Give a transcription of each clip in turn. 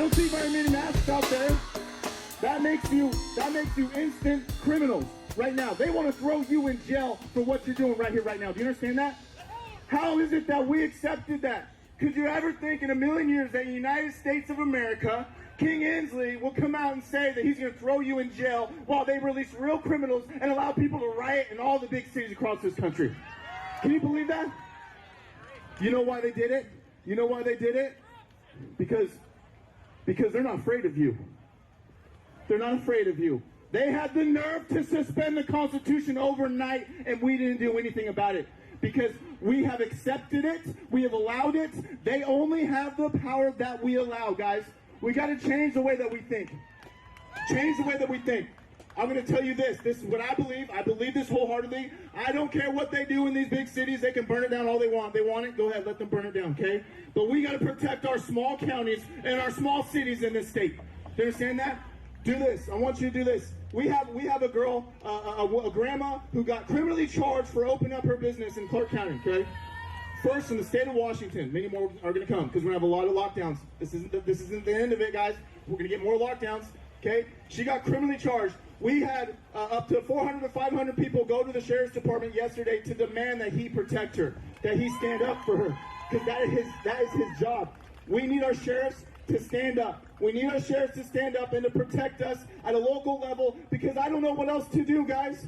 don't see very many masks out there. That makes you instant criminals right now. They want to throw you in jail for what you're doing right here, right now. Do you understand that? How is it that we accepted that? Could you ever think in a million years that in the United States of America, King Inslee will come out and say that he's going to throw you in jail while they release real criminals and allow people to riot in all the big cities across this country? Can you believe that? You know why they did it? You know why they did it? Because they're not afraid of you. They're not afraid of you. They had the nerve to suspend the Constitution overnight, and we didn't do anything about it. Because we have accepted it, we have allowed it. They only have the power that we allow, guys. We got to change the way that we think. Change the way that we think. I'm going to tell you this. This is what I believe. I believe this wholeheartedly. I don't care what they do in these big cities. They can burn it down all they want. They want it, go ahead, let them burn it down, okay? But we got to protect our small counties and our small cities in this state. Do you understand that? Do this. I want you to do this. We have a girl, a grandma who got criminally charged for opening up her business in Clark County, okay? First in the state of Washington. Many more are going to come because we're going to have a lot of lockdowns. This isn't the end of it, guys. We're going to get more lockdowns, okay? She got criminally charged. We had up to 400 to 500 people go to the sheriff's department yesterday to demand that he protect her, that he stand up for her, because that is his job. We need our sheriffs to stand up. We need our sheriffs to stand up and to protect us at a local level, because I don't know what else to do, guys.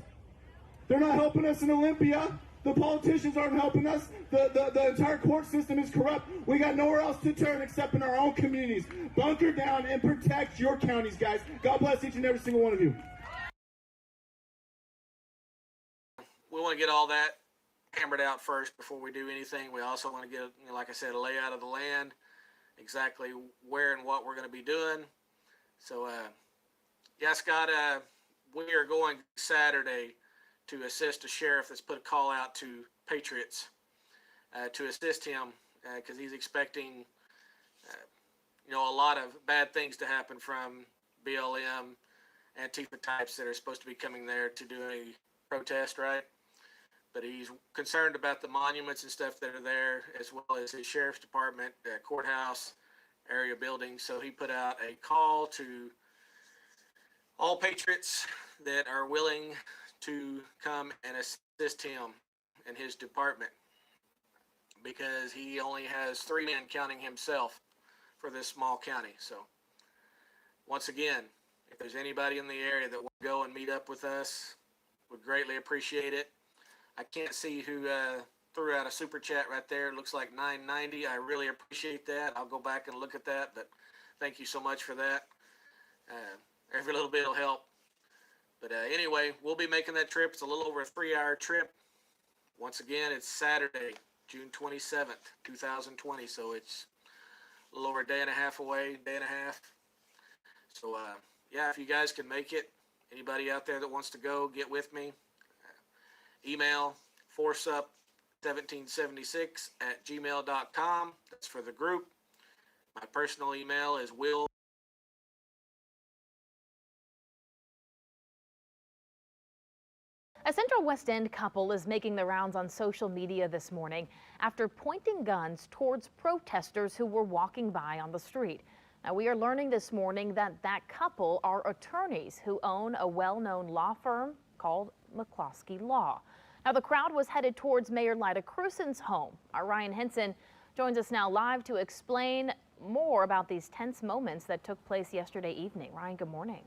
They're not helping us in Olympia. The politicians aren't helping us. The entire court system is corrupt. We got nowhere else to turn except in our own communities. Bunker down and protect your counties, guys. God bless each and every single one of you. We want to get all that hammered out first before we do anything. We also want to get, like I said, a layout of the land, exactly where and what we're going to be doing. So, yeah, Scott, we are going Saturday to assist a sheriff that's put a call out to patriots to assist him because he's expecting, a lot of bad things to happen from BLM, Antifa types that are supposed to be coming there to do a protest, right? But he's concerned about the monuments and stuff that are there, as well as his sheriff's department, courthouse area building. So he put out a call to all patriots that are willing to come and assist him in his department, because he only has 3 men counting himself for this small county. So once again, if there's anybody in the area that will go and meet up with us, would greatly appreciate it. I can't see who threw out a super chat right there. It looks like $9.90. I really appreciate that. I'll go back and look at that, but thank you so much for that. Every little bit will help. But anyway, we'll be making that trip. It's a little over a 3-hour trip. Once again, it's Saturday, June 27th, 2020. So it's a little over a day and a half away, day and a half. So, yeah, if you guys can make it, anybody out there that wants to go, get with me. Email forceup1776@gmail.com. That's for the group. My personal email is will. A Central West End couple is making the rounds on social media this morning after pointing guns towards protesters who were walking by on the street. Now, we are learning this morning that that couple are attorneys who own a well-known law firm called McCloskey Law. Now, the crowd was headed towards Mayor Lyda Crusen's home. Our Ryan Henson joins us now live to explain more about these tense moments that took place yesterday evening. Ryan, good morning.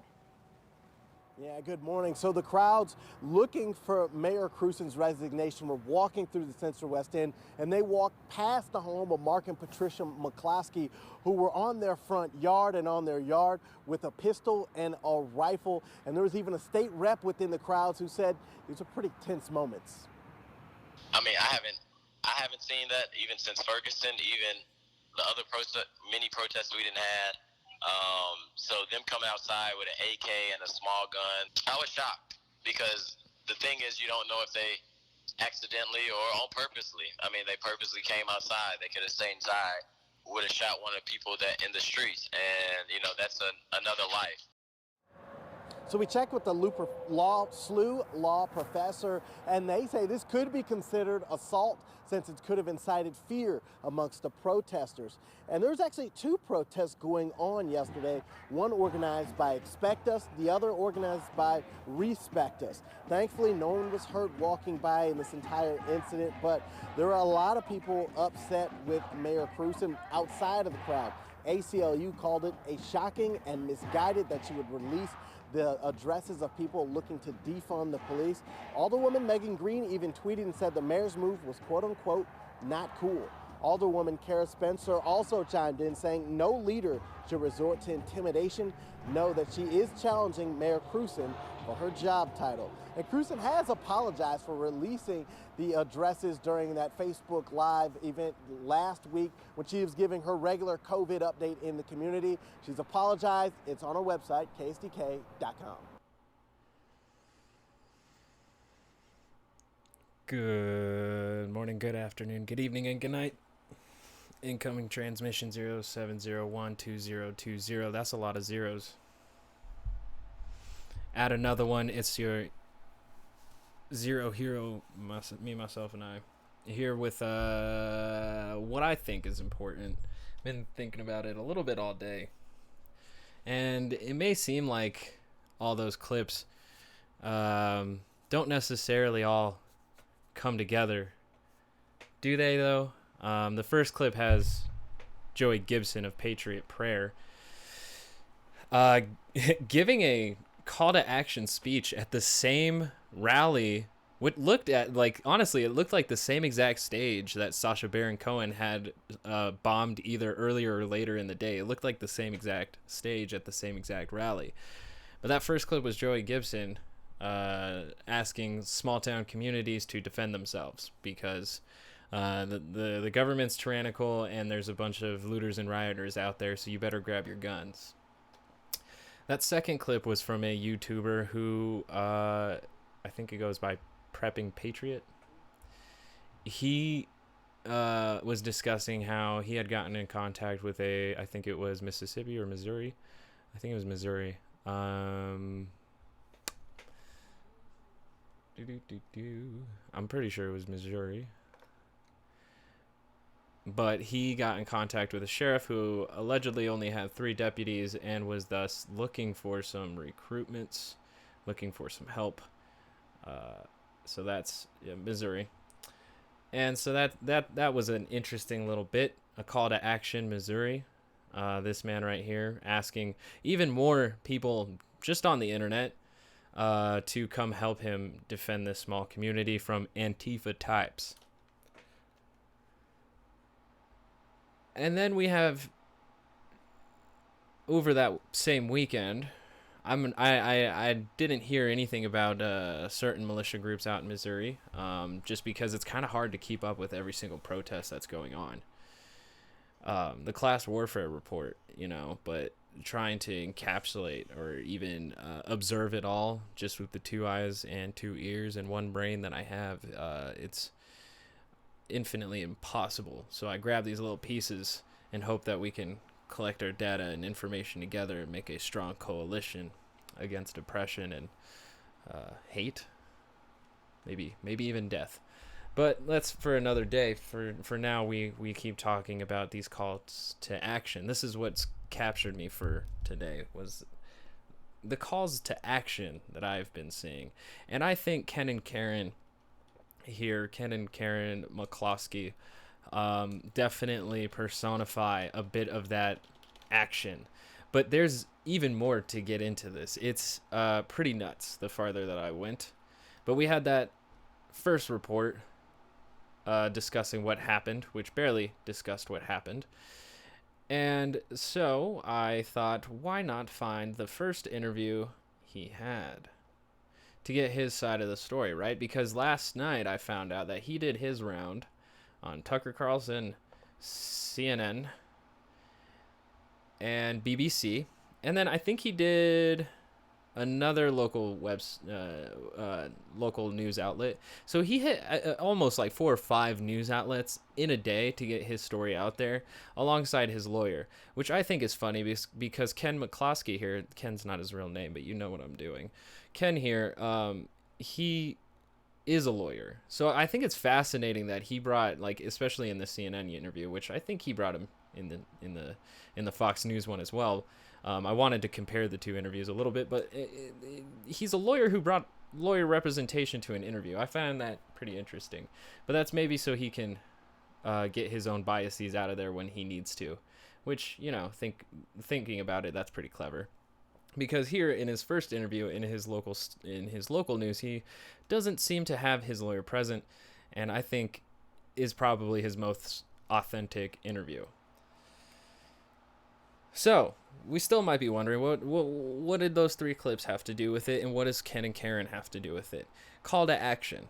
Yeah, good morning. So the crowds looking for Mayor Crusen's resignation were walking through the Central West End, and they walked past the home of Mark and Patricia McCloskey, who were on their front yard and on their yard with a pistol and a rifle. And there was even a state rep within the crowds who said these are pretty tense moments. I mean, I haven't seen that even since Ferguson, even the other mini protests we didn't have. So them coming outside with an AK and a small gun, I was shocked, because the thing is, you don't know if they accidentally or on purposely. I mean, they purposely came outside. They could have stayed inside, would have shot one of the people that in the streets, and that's another life. So we checked with the SLU law professor, and they say this could be considered assault since it could have incited fear amongst the protesters. And there was actually 2 protests going on yesterday, one organized by Expect Us, the other organized by Respect Us. Thankfully, no one was hurt walking by in this entire incident, but there were a lot of people upset with Mayor Cruzen outside of the crowd. ACLU called it a shocking and misguided that she would release the addresses of people looking to defund the police. Alderwoman Megan Green even tweeted and said the mayor's move was quote unquote not cool. Alderwoman Kara Spencer also chimed in saying no leader should resort to intimidation. Know that she is challenging Mayor Cruzen for her job title. And Cruzen has apologized for releasing the addresses during that Facebook Live event last week when she was giving her regular COVID update in the community. She's apologized. It's on her website, ksdk.com. Good morning, good afternoon, good evening, and good night. Incoming transmission 07012020. That's a lot of zeros. Add another one. It's your zero hero, me, myself, and I. Here with what I think is important. Been thinking about it a little bit all day. And it may seem like all those clips don't necessarily all come together. Do they, though? The first clip has Joey Gibson of Patriot Prayer giving a call to action speech at the same rally. What looked at, like, honestly, it looked like the same exact stage that Sacha Baron Cohen had bombed either earlier or later in the day. It looked like the same exact stage at the same exact rally. But that first clip was Joey Gibson asking small town communities to defend themselves because the government's tyrannical and there's a bunch of looters and rioters out there, so you better grab your guns. That second clip was from a YouTuber who I think it goes by Prepping Patriot. He was discussing how he had gotten in contact with I think it was Mississippi or Missouri. I think it was Missouri. I'm pretty sure it was Missouri. But he got in contact with a sheriff who allegedly only had 3 deputies and was thus looking for some recruitments, looking for some help. So that's Missouri. And so that was an interesting little bit, a call to action, Missouri. This man right here asking even more people just on the internet to come help him defend this small community from Antifa types. And then we have, over that same weekend, I didn't hear anything about certain militia groups out in Missouri, just because it's kind of hard to keep up with every single protest that's going on. The class warfare report, but trying to encapsulate or even observe it all just with the 2 eyes and 2 ears and 1 brain that I have, it's infinitely impossible. So I grab these little pieces and hope that we can collect our data and information together and make a strong coalition against oppression and hate, maybe even death. But that's for another day. For now, we keep talking about these calls to action. This is what's captured me for today, was the calls to action that I've been seeing. And I think Ken and Karen McCloskey definitely personify a bit of that action. But there's even more to get into this. It's pretty nuts the farther that I went. But we had that first report discussing what happened, which barely discussed what happened. And so I thought, why not find the first interview he had to get his side of the story, right? Because last night I found out that he did his round on Tucker Carlson, CNN, and BBC. And then I think he did another local local news outlet. So he hit almost like 4 or 5 news outlets in a day to get his story out there alongside his lawyer, which I think is funny because Ken McCloskey here, Ken's not his real name, but you know what I'm doing. Ken here, he is a lawyer. So I think it's fascinating that he brought, like, especially in the CNN interview, which I think he brought him in the Fox News one as well. I wanted to compare the 2 interviews a little bit, but he's a lawyer who brought lawyer representation to an interview. I found that pretty interesting, but that's maybe so he can get his own biases out of there when he needs to, which, you know, thinking about it, that's pretty clever. Because here in his first interview in his local news, he doesn't seem to have his lawyer present, and I think is probably his most authentic interview. So we still might be wondering what did those 3 clips have to do with it, and what does Ken and Karen have to do with it? Call to action,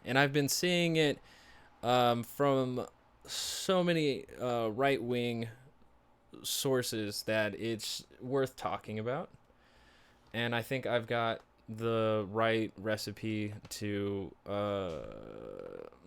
and I've been seeing it from so many right-wing sources that it's worth talking about, and I think I've got the right recipe to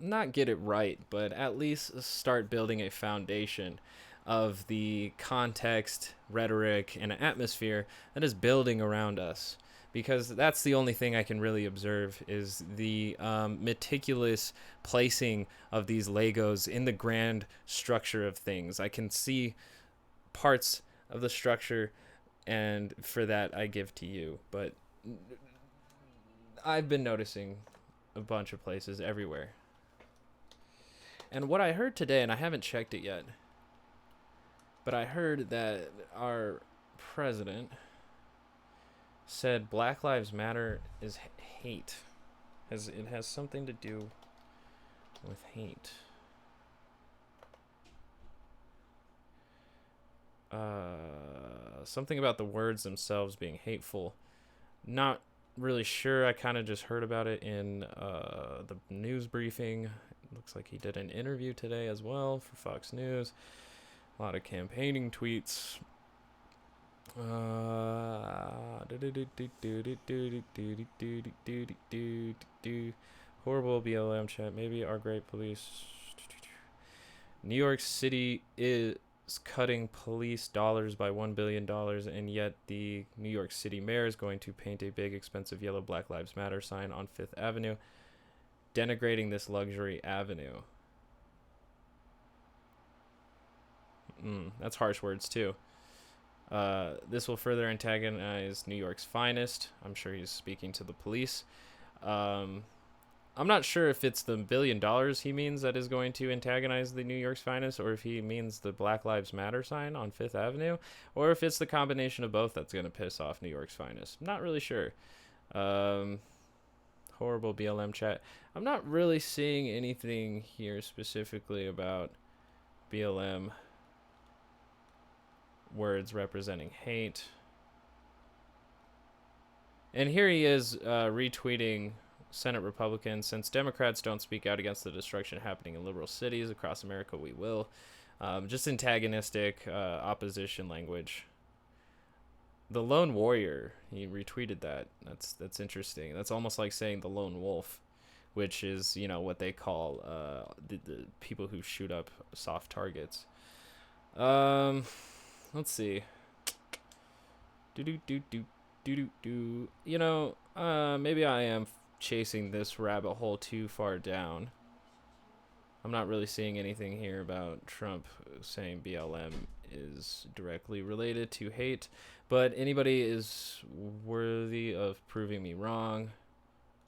not get it right, but at least start building a foundation of the context, rhetoric, and atmosphere that is building around us, because that's the only thing I can really observe is the meticulous placing of these Legos in the grand structure of things. I can see parts of the structure, and for that I give to you, but I've been noticing a bunch of places everywhere. And what I heard today, and I haven't checked it yet, but I heard that our president said Black Lives Matter is hate. It has something to do with hate. Something about the words themselves being hateful. Not really sure. I kind of just heard about it in the news briefing. Looks like he did an interview today as well for Fox News. A lot of campaigning tweets. Horrible BLM chat. Maybe our great police. New York City is cutting police dollars by $1 billion, and yet the New York City mayor is going to paint a big, expensive yellow Black Lives Matter sign on 5th Avenue, denigrating this luxury avenue. That's harsh words, too. This will further antagonize New York's finest. I'm sure he's speaking to the police. I'm not sure if it's the $1 billion he means that is going to antagonize the New York's finest, or if he means the Black Lives Matter sign on 5th Avenue, or if it's the combination of both that's going to piss off New York's finest. I'm not really sure. Horrible BLM chat. I'm not really seeing anything here specifically about BLM words representing hate. And here he is retweeting Senate Republicans. Since Democrats don't speak out against the destruction happening in liberal cities across America, we will. Just antagonistic opposition language. The lone warrior, he retweeted that. That's interesting. That's almost like saying the lone wolf, which is, you know, what they call the people who shoot up soft targets. Let's see. You know, maybe I am chasing this rabbit hole too far down. I'm not really seeing anything here about Trump saying BLM is directly related to hate, but anybody is worthy of proving me wrong.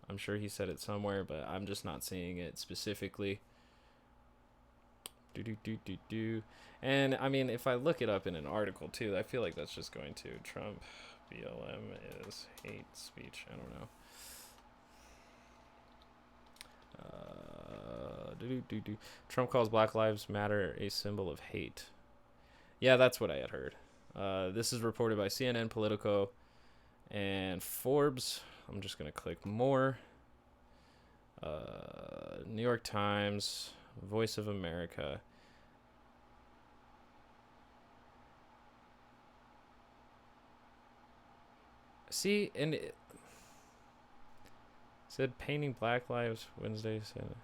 I'm sure he said it somewhere, but I'm just not seeing it specifically. And I mean, if I look it up in an article too, I feel like that's just going to Trump BLM is hate speech. I don't know. Trump calls Black Lives Matter a symbol of hate. Yeah, that's what I had heard. This is reported by CNN, Politico, and Forbes. I'm just going to click more. New York Times, Voice of America. See, and it said painting Black Lives Wednesday. Said,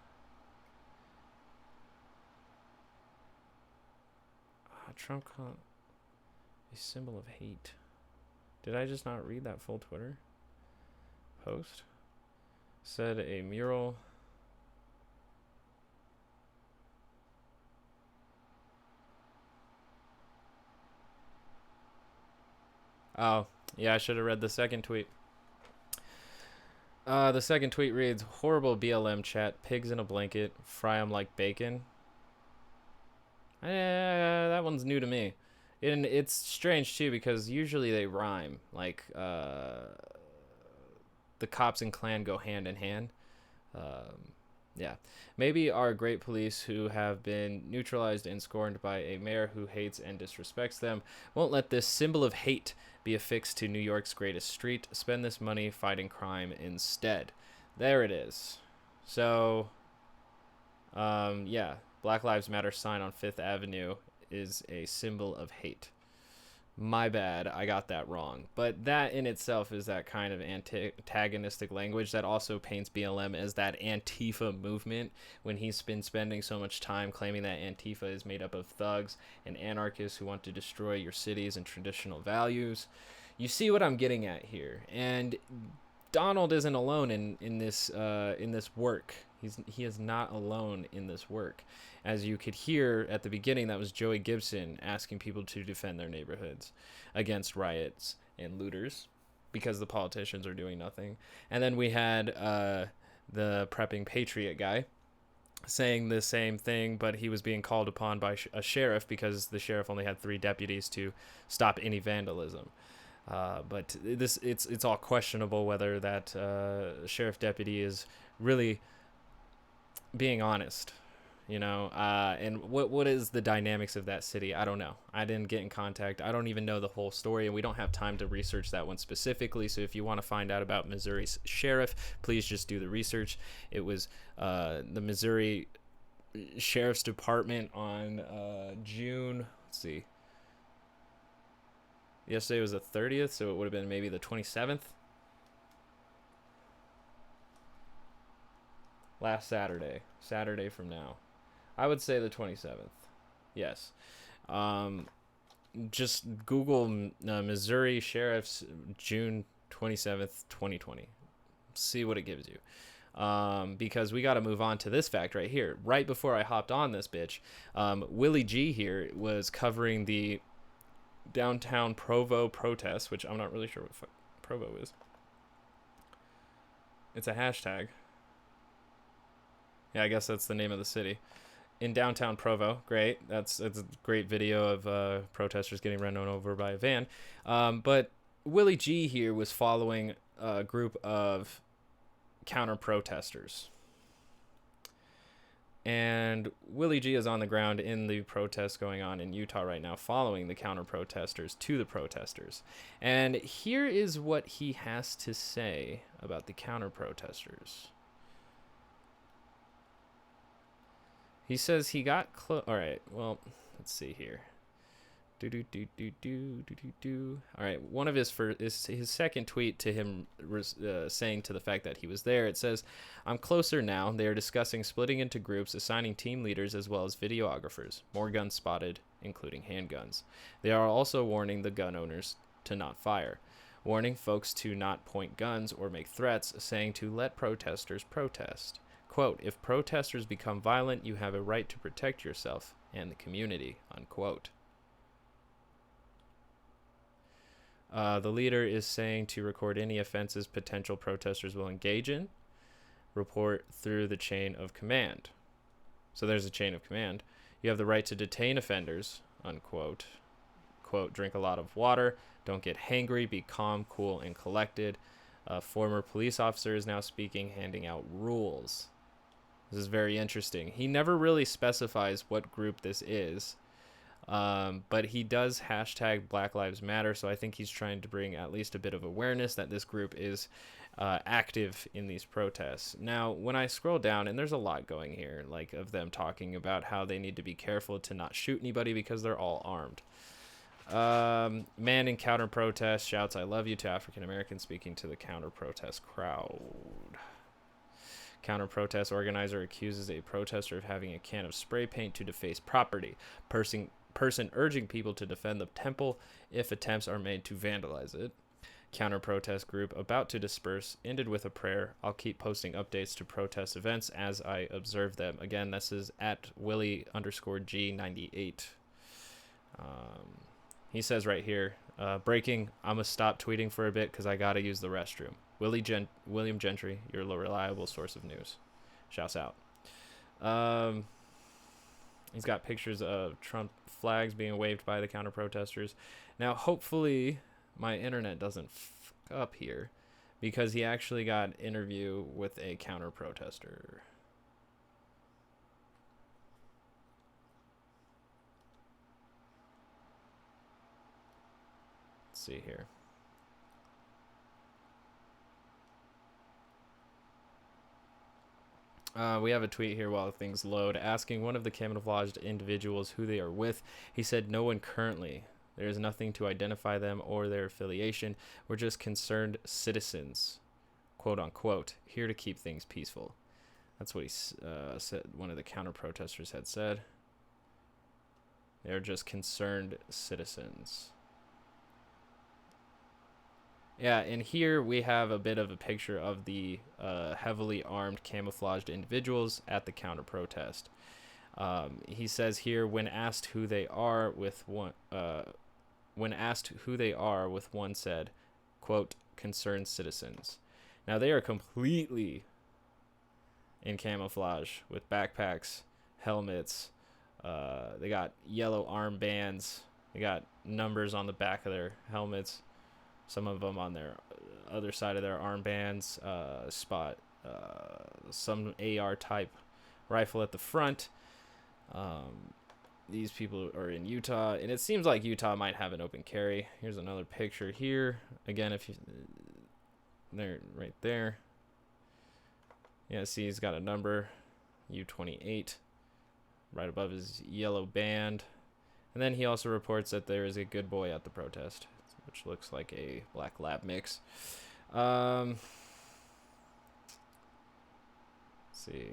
Trump called a symbol of hate. Did I just not read that full Twitter post? Said a mural. Oh, yeah, I should have read the second tweet. The second tweet reads, horrible BLM chat, pigs in a blanket, fry 'em like bacon. That one's new to me. And it's strange, too, because usually they rhyme. Like, the cops and Klan go hand in hand. Yeah. Maybe our great police, who have been neutralized and scorned by a mayor who hates and disrespects them, won't let this symbol of hate be affixed to New York's greatest street. Spend this money fighting crime instead. There it is. So, yeah. Black Lives Matter sign on Fifth Avenue is a symbol of hate. My bad, I got that wrong. But that in itself is that kind of antagonistic language that also paints BLM as that Antifa movement, when he's been spending so much time claiming that Antifa is made up of thugs and anarchists who want to destroy your cities and traditional values. You see what I'm getting at here. And Donald isn't alone in this work. He is not alone in this work. As you could hear at the beginning, that was Joey Gibson asking people to defend their neighborhoods against riots and looters because the politicians are doing nothing. And then we had the prepping patriot guy saying the same thing, but he was being called upon by a sheriff because the sheriff only had 3 deputies to stop any vandalism. But it's all questionable whether that sheriff deputy is really being honest, you know, and what is the dynamics of that city? I don't know. I didn't get in contact. I don't even know the whole story, and we don't have time to research that one specifically. So if you want to find out about Missouri's sheriff, please just do the research. It was the Missouri Sheriff's Department on June, let's see, yesterday was the 30th, so it would have been maybe the 27th. Last Saturday from now. I would say the 27th. Yes. Just Google Missouri Sheriff's June 27th, 2020. See what it gives you. Because we got to move on to this fact right here. Right before I hopped on this bitch, Willie G here was covering the downtown Provo protest, which I'm not really sure what Provo is. It's a hashtag. Yeah, I guess that's the name of the city. In downtown Provo. Great. That's a great video of protesters getting run over by a van. But Willie G here was following a group of counter-protesters. And Willie G is on the ground in the protests going on in Utah right now, following the counter-protesters to the protesters. And here is what he has to say about the counter-protesters. He says he got close. All right, well, let's see here. All right, one of his second tweet to him saying to the fact that he was there, it says, "I'm closer now. They are discussing splitting into groups, assigning team leaders as well as videographers. More guns spotted, including handguns. They are also warning the gun owners to not fire, warning folks to not point guns or make threats, saying to let protesters protest. Quote, if protesters become violent, you have a right to protect yourself and the community," unquote. The leader is saying to record any offenses potential protesters will engage in, report through the chain of command. So there's a chain of command. You have the right to detain offenders, unquote. Quote, drink a lot of water, don't get hangry, be calm, cool, and collected. A former police officer is now speaking, handing out rules. This is very interesting. He never really specifies what group this is, but he does hashtag Black Lives Matter, so I think he's trying to bring at least a bit of awareness that this group is active in these protests. Now, when I scroll down, and there's a lot going here, like of them talking about how they need to be careful to not shoot anybody because they're all armed. Man in counter protest shouts "I love you" to African American speaking to the counter protest crowd. Counter protest organizer accuses a protester of having a can of spray paint to deface property. Person urging people to defend the temple if attempts are made to vandalize it. Counter protest group about to disperse ended with a prayer. I'll keep posting updates to protest events as I observe them. Again, this is at Willie_G98. He says right here, breaking, I'm going to stop tweeting for a bit because I got to use the restroom. William Gentry, your reliable source of news. Shouts out. He's got pictures of Trump flags being waved by the counter protesters. Now, hopefully, my internet doesn't fuck up here because he actually got an interview with a counter protester. See here. We have a tweet here while things load asking one of the camouflaged individuals who they are with. He said, "No one currently. There is nothing to identify them or their affiliation. We're just concerned citizens, quote unquote, here to keep things peaceful." That's what he said. One of the counter protesters had said. They're just concerned citizens. Yeah, and here we have a bit of a picture of the heavily armed camouflaged individuals at the counter protest. He says here, when asked who they are, with one said, quote, concerned citizens. Now they are completely in camouflage with backpacks, helmets. They got yellow armbands. They got numbers on the back of their helmets. Some of them on their other side of their armbands, some AR type rifle at the front. These people are in Utah, and it seems like Utah might have an open carry. Here's another picture here. Again, if you, they're right there. Yeah, see, he's got a number, U28, right above his yellow band. And then he also reports that there is a good boy at the protest, which looks like a black lab mix. Let's see.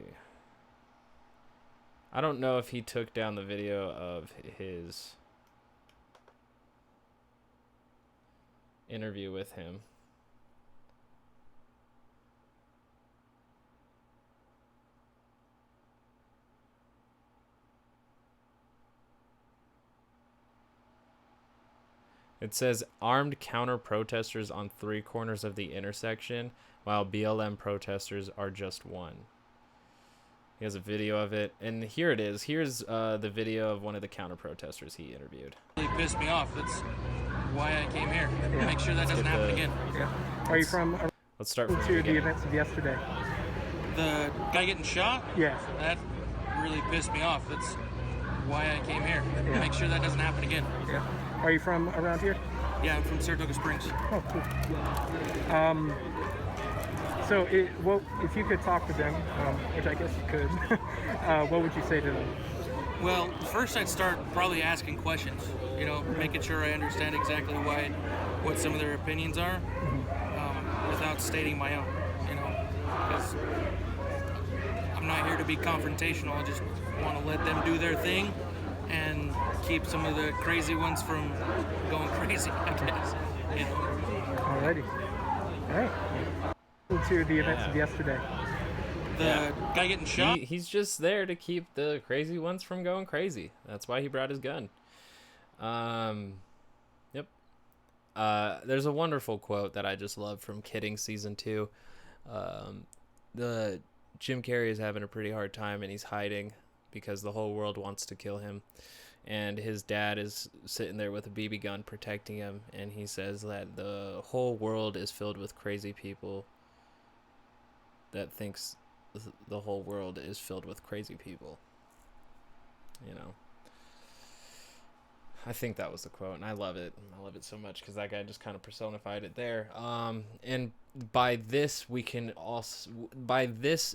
I don't know if he took down the video of his interview with him. It says armed counter protesters on 3 corners of the intersection, while BLM protesters are just one. He has a video of it, and here it is. Here's the video of one of the counter protesters he interviewed. Really pissed me off. That's why I came here. Yeah. Make sure that doesn't happen again. Yeah. Are you from? Let's start from to the events of yesterday. The guy getting shot? Yes. That really pissed me off. That's why I came here. Yeah. Make sure that doesn't happen again. Yeah. Are you from around here? Yeah, I'm from Saratoga Springs. Oh, cool. So, if you could talk to them, which I guess you could, what would you say to them? Well, first I'd start probably asking questions. You know, making sure I understand exactly what some of their opinions are, without stating my own. You know, because I'm not here to be confrontational. I just want to let them do their thing and keep some of the crazy ones from going crazy, I guess. You know. Alrighty. All right. To the events of yesterday. The guy getting shot? He's just there to keep the crazy ones from going crazy. That's why he brought his gun. Yep. There's a wonderful quote that I just love from Kidding Season 2. The Jim Carrey is having a pretty hard time, and he's hiding because the whole world wants to kill him. And his dad is sitting there with a BB gun protecting him, and he says that the whole world is filled with crazy people that thinks the whole world is filled with crazy people. You know. I think that was the quote, and I love it. I love it so much because that guy just kind of personified it there. And by this,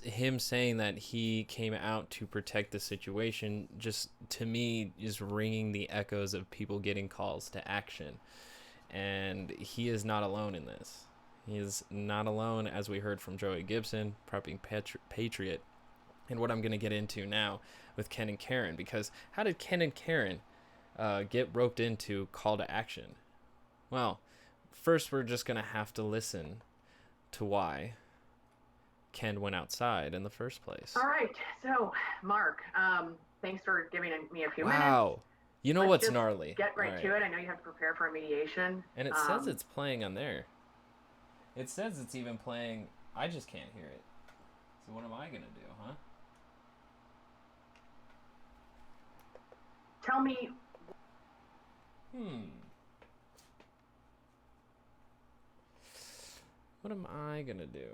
him saying that he came out to protect the situation, just to me is ringing the echoes of people getting calls to action. And he is not alone in this. He is not alone, as we heard from Joey Gibson, prepping Patriot, and what I'm going to get into now with Ken and Karen, because how did Ken and Karen get roped into call to action? Well, first we're just going to have to listen to why Ken went outside in the first place. All right, so Mark, thanks for giving me a few minutes. Wow. You know Let's what's just gnarly? Get right All to it. I know you have to prepare for a mediation. And it says it's playing on there. It says it's even playing. I just can't hear it. So what am I going to do, huh? Tell me. What am I going to do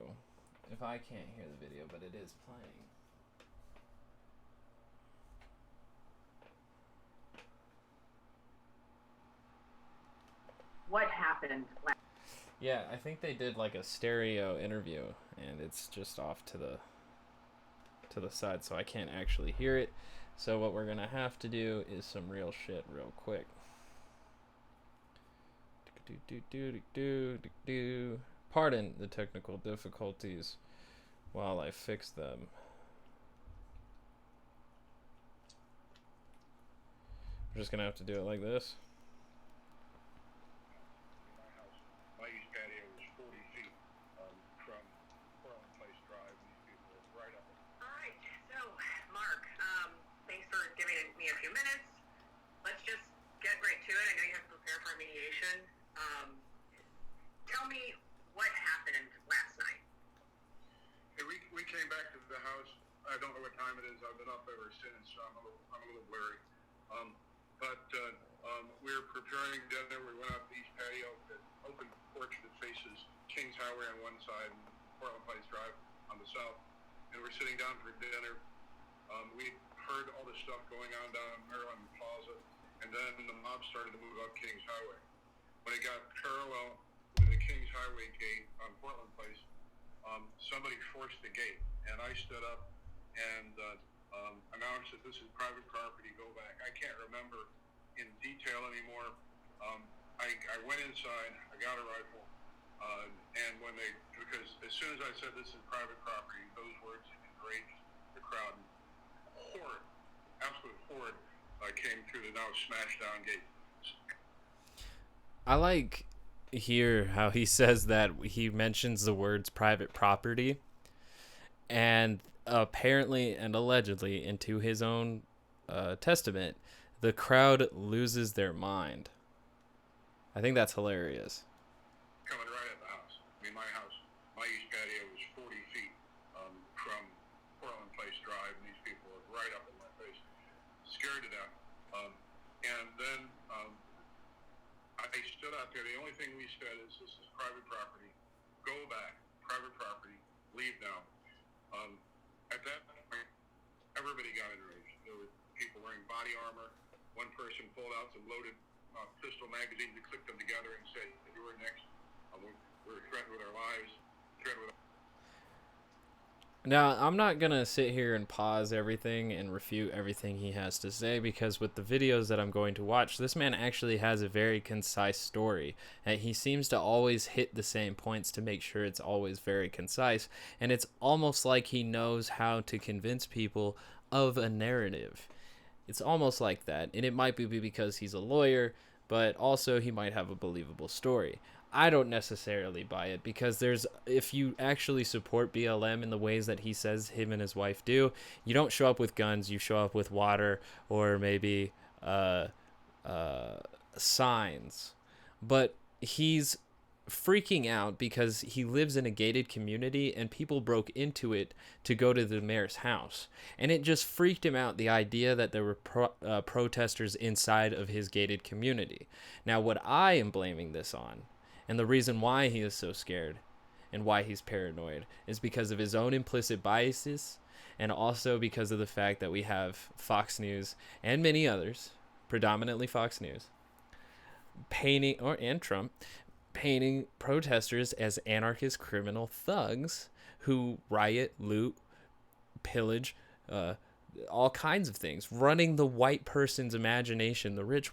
if I can't hear the video, but it is playing? What happened? Yeah, I think they did like a stereo interview, and it's just off to the side, so I can't actually hear it. So what we're gonna have to do is some real shit real quick. Pardon the technical difficulties while I fix them. We're just gonna have to do it like this. My east patio is 40 feet from Portland Place Drive. These people are right up. All right, so Mark, thanks for giving me a few minutes. Let's just get right to it. I know you have to prepare for a mediation. Tell me what happened last night. Hey, we came back to the house. I don't know what time it is. I've been up ever since. So I'm a little blurry. We were preparing dinner. We went out to the east patio, the open porch that faces Kings Highway on one side and Portland Place Drive on the south. And we're sitting down for dinner. We heard all this stuff going on down in Maryland Plaza, and then the mob started to move up Kings Highway. When it got parallel with the Kings Highway gate on Portland Place, somebody forced the gate, and I stood up and announced that this is private property, go back. I can't remember in detail anymore. I went inside, I got a rifle, and because as soon as I said this is private property, those words enraged the crowd. Absolute horde came through the now smashed down gate. I like here how he says that he mentions the words private property, and apparently and allegedly into his own testament, the crowd loses their mind. I think that's hilarious. Coming right at the house. I mean, my house, my east patio was 40 feet from Portland Place Drive, and these people were right up in my face, scared to death. And then I stood out there. The only thing we said is, this is private property. Go back. Private property. Leave now. At that point, everybody got enraged. There were people wearing body armor. One person pulled out some loaded pistol magazines and clicked them together and said, "You were next. We're threatened with our lives. Threatened with." Now, I'm not going to sit here and pause everything and refute everything he has to say, because with the videos that I'm going to watch, this man actually has a very concise story. And he seems to always hit the same points to make sure it's always very concise. And it's almost like he knows how to convince people of a narrative. It's almost like that. And it might be because he's a lawyer, but also he might have a believable story. I don't necessarily buy it, because if you actually support BLM in the ways that he says him and his wife do, you don't show up with guns, you show up with water or maybe signs. But he's freaking out because he lives in a gated community and people broke into it to go to the mayor's house. And it just freaked him out, the idea that there were protesters inside of his gated community. Now, what I am blaming this on, and the reason why he is so scared and why he's paranoid, is because of his own implicit biases, and also because of the fact that we have Fox News and many others predominantly Fox News, and Trump, painting protesters as anarchist criminal thugs who riot, loot, pillage, all kinds of things, running the white person's imagination, the rich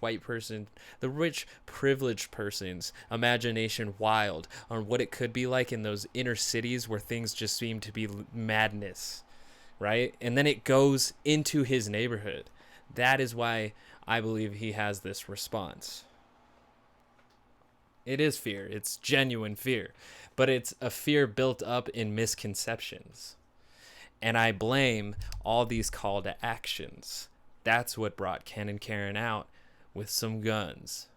privileged person's imagination wild on what it could be like in those inner cities where things just seem to be madness, right? And then it goes into his neighborhood. That is why I believe he has this response. It is fear. It's genuine fear, but it's a fear built up in misconceptions. And I blame all these call to actions. That's what brought Ken and Karen out with some guns.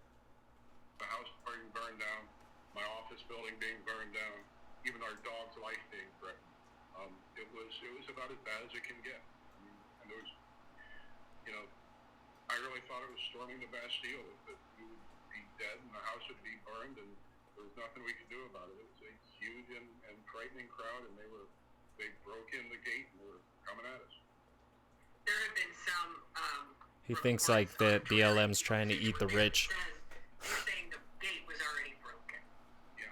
The house being burned down, my office building being burned down, even our dog's life being threatened. It was about as bad as it can get. And there was, I really thought it was storming the Bastille, that we would be dead and the house would be burned, and there was nothing we could do about it. It was a huge and frightening crowd, and they broke in the gate and were coming at us. There have been some. He thinks like that BLM's trying to eat the rich. You're saying the gate was already broken. Yeah,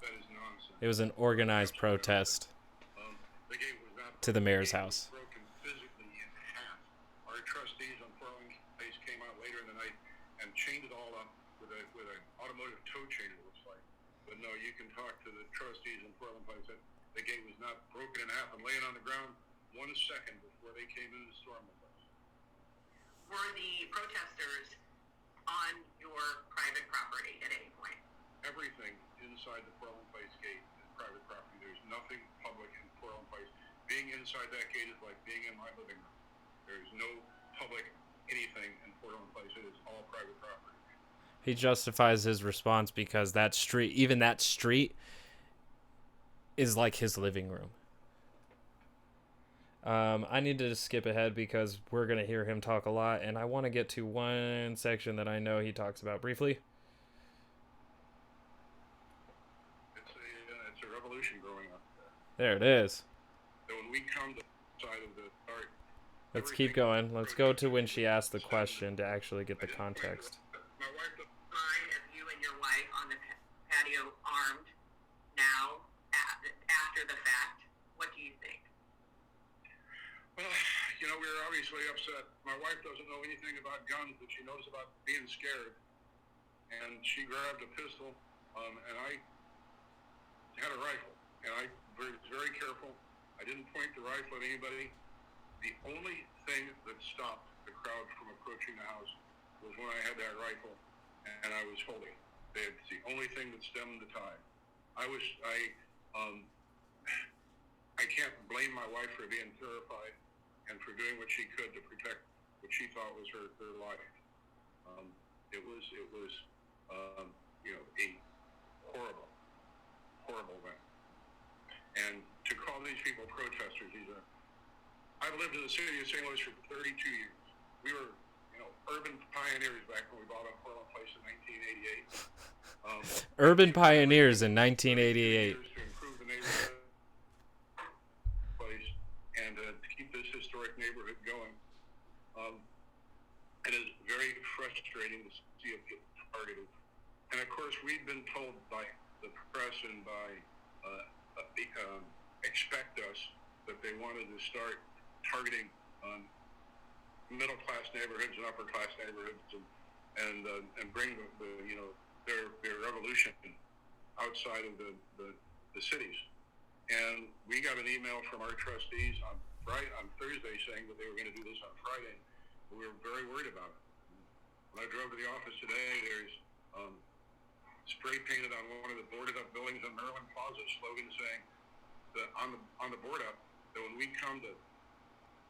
that is nonsense. It was an organized protest The gate was not to the mayor's house. broken physically in half. Our trustees on Portland Place came out later in the night and chained it all up with an automotive tow chain, it looks like. But no, you can talk to the trustees in Portland Place. The gate was not broken in half and laying on the ground 1 second before they came in to storm the place. Were the protesters on your private property at any point? Everything inside the Portland Place gate is private property. There's nothing public in Portland Place. Being inside that gate is like being in my living room. There's no public anything in Portland Place. It is all private property. He justifies his response because that street, even that street, is like his living room. I need to skip ahead because we're going to hear him talk a lot, and I want to get to one section that I know he talks about briefly. It's a revolution growing up There it is. So when we come to the side of the art, Let's keep going. Let's go to when she asked the question to actually get the context. my wife doesn't Mind of you and your wife on the patio armed now after the fact? What do you think? Well, we were obviously upset. My wife doesn't know anything about guns, but she knows about being scared. And she grabbed a pistol, and I had a rifle. And I was very careful. I didn't point the rifle at anybody. The only thing that stopped the crowd from approaching the house was when I had that rifle, and I was holding it. It's the only thing that stemmed the tide. I can't blame my wife for being terrified and for doing what she could to protect what she thought was her life. It was a horrible event. And to call these people protesters, I've lived in the city of St. Louis for 32 years. We were, urban pioneers back when we bought up Portland Place in 1988. Urban pioneers in 1988. To improve the neighborhood place and to keep this historic neighborhood going. It is very frustrating to see it get targeted. And of course, we've been told by the press and by Expect Us that they wanted to start targeting middle-class neighborhoods and upper-class neighborhoods and bring their revolution outside of the cities. And we got an email from our trustees on Thursday saying that they were going to do this on Friday. We were very worried about it. When I drove to the office today, there's spray painted on one of the boarded up buildings on Maryland Plaza, slogan saying that on the board up that when we come to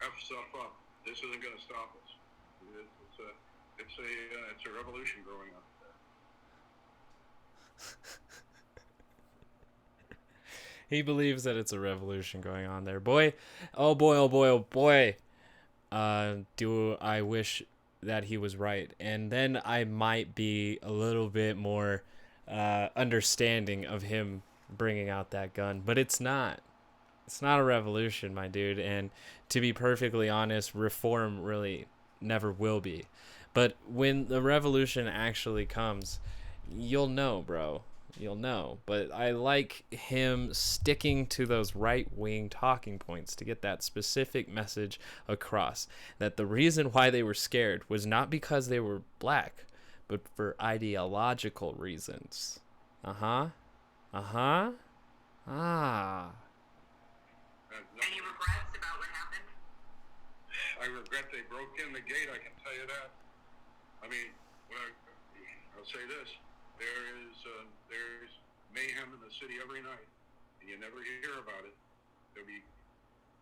F stuff up, this isn't going to stop us. It's a revolution growing up there. He believes that it's a revolution going on there. Boy, oh boy, oh boy, oh boy. Do I wish that he was right. And then I might be a little bit more understanding of him bringing out that gun. But it's not. It's not a revolution, my dude. And to be perfectly honest, reform really never will be. But when the revolution actually comes, you'll know, bro. You'll know. But I like him sticking to those right-wing talking points to get that specific message across. That the reason why they were scared was not because they were black, but for ideological reasons. Ah. Any regrets about what happened? I regret they broke in the gate, I can tell you that. I mean, I'll say this. There's mayhem in the city every night, and you never hear about it. There'll be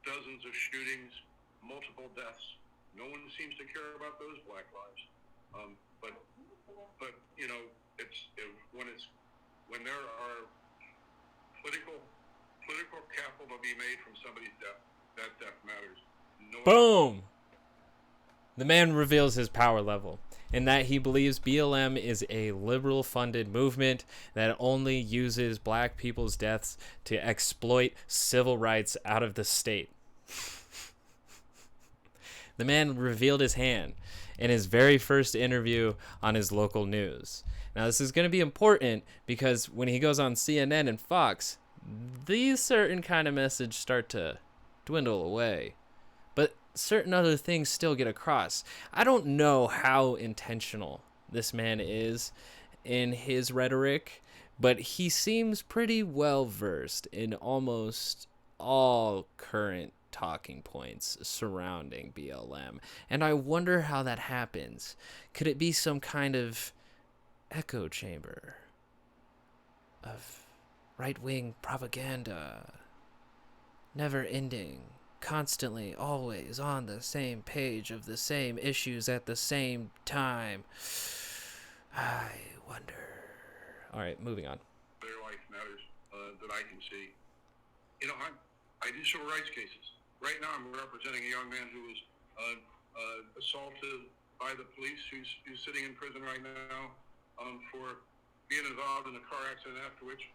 dozens of shootings, multiple deaths. No one seems to care about those black lives. But you know, when there are political capital to be made from somebody's death, that death matters. Boom! The man reveals his power level, in that he believes BLM is a liberal-funded movement that only uses black people's deaths to exploit civil rights out of the state. The man revealed his hand in his very first interview on his local news. Now, this is going to be important because when he goes on CNN and Fox, these certain kind of messages start to dwindle away. But certain other things still get across. I don't know how intentional this man is in his rhetoric, but he seems pretty well versed in almost all current talking points surrounding BLM. And I wonder how that happens. Could it be some kind of echo chamber of right-wing propaganda, never ending, constantly, always on the same page of the same issues at the same time? I wonder. All right, moving on. Their life matters that I can see. You know, I do civil rights cases. Right now, I'm representing a young man who was assaulted by the police, who's sitting in prison right now for being involved in a car accident, after which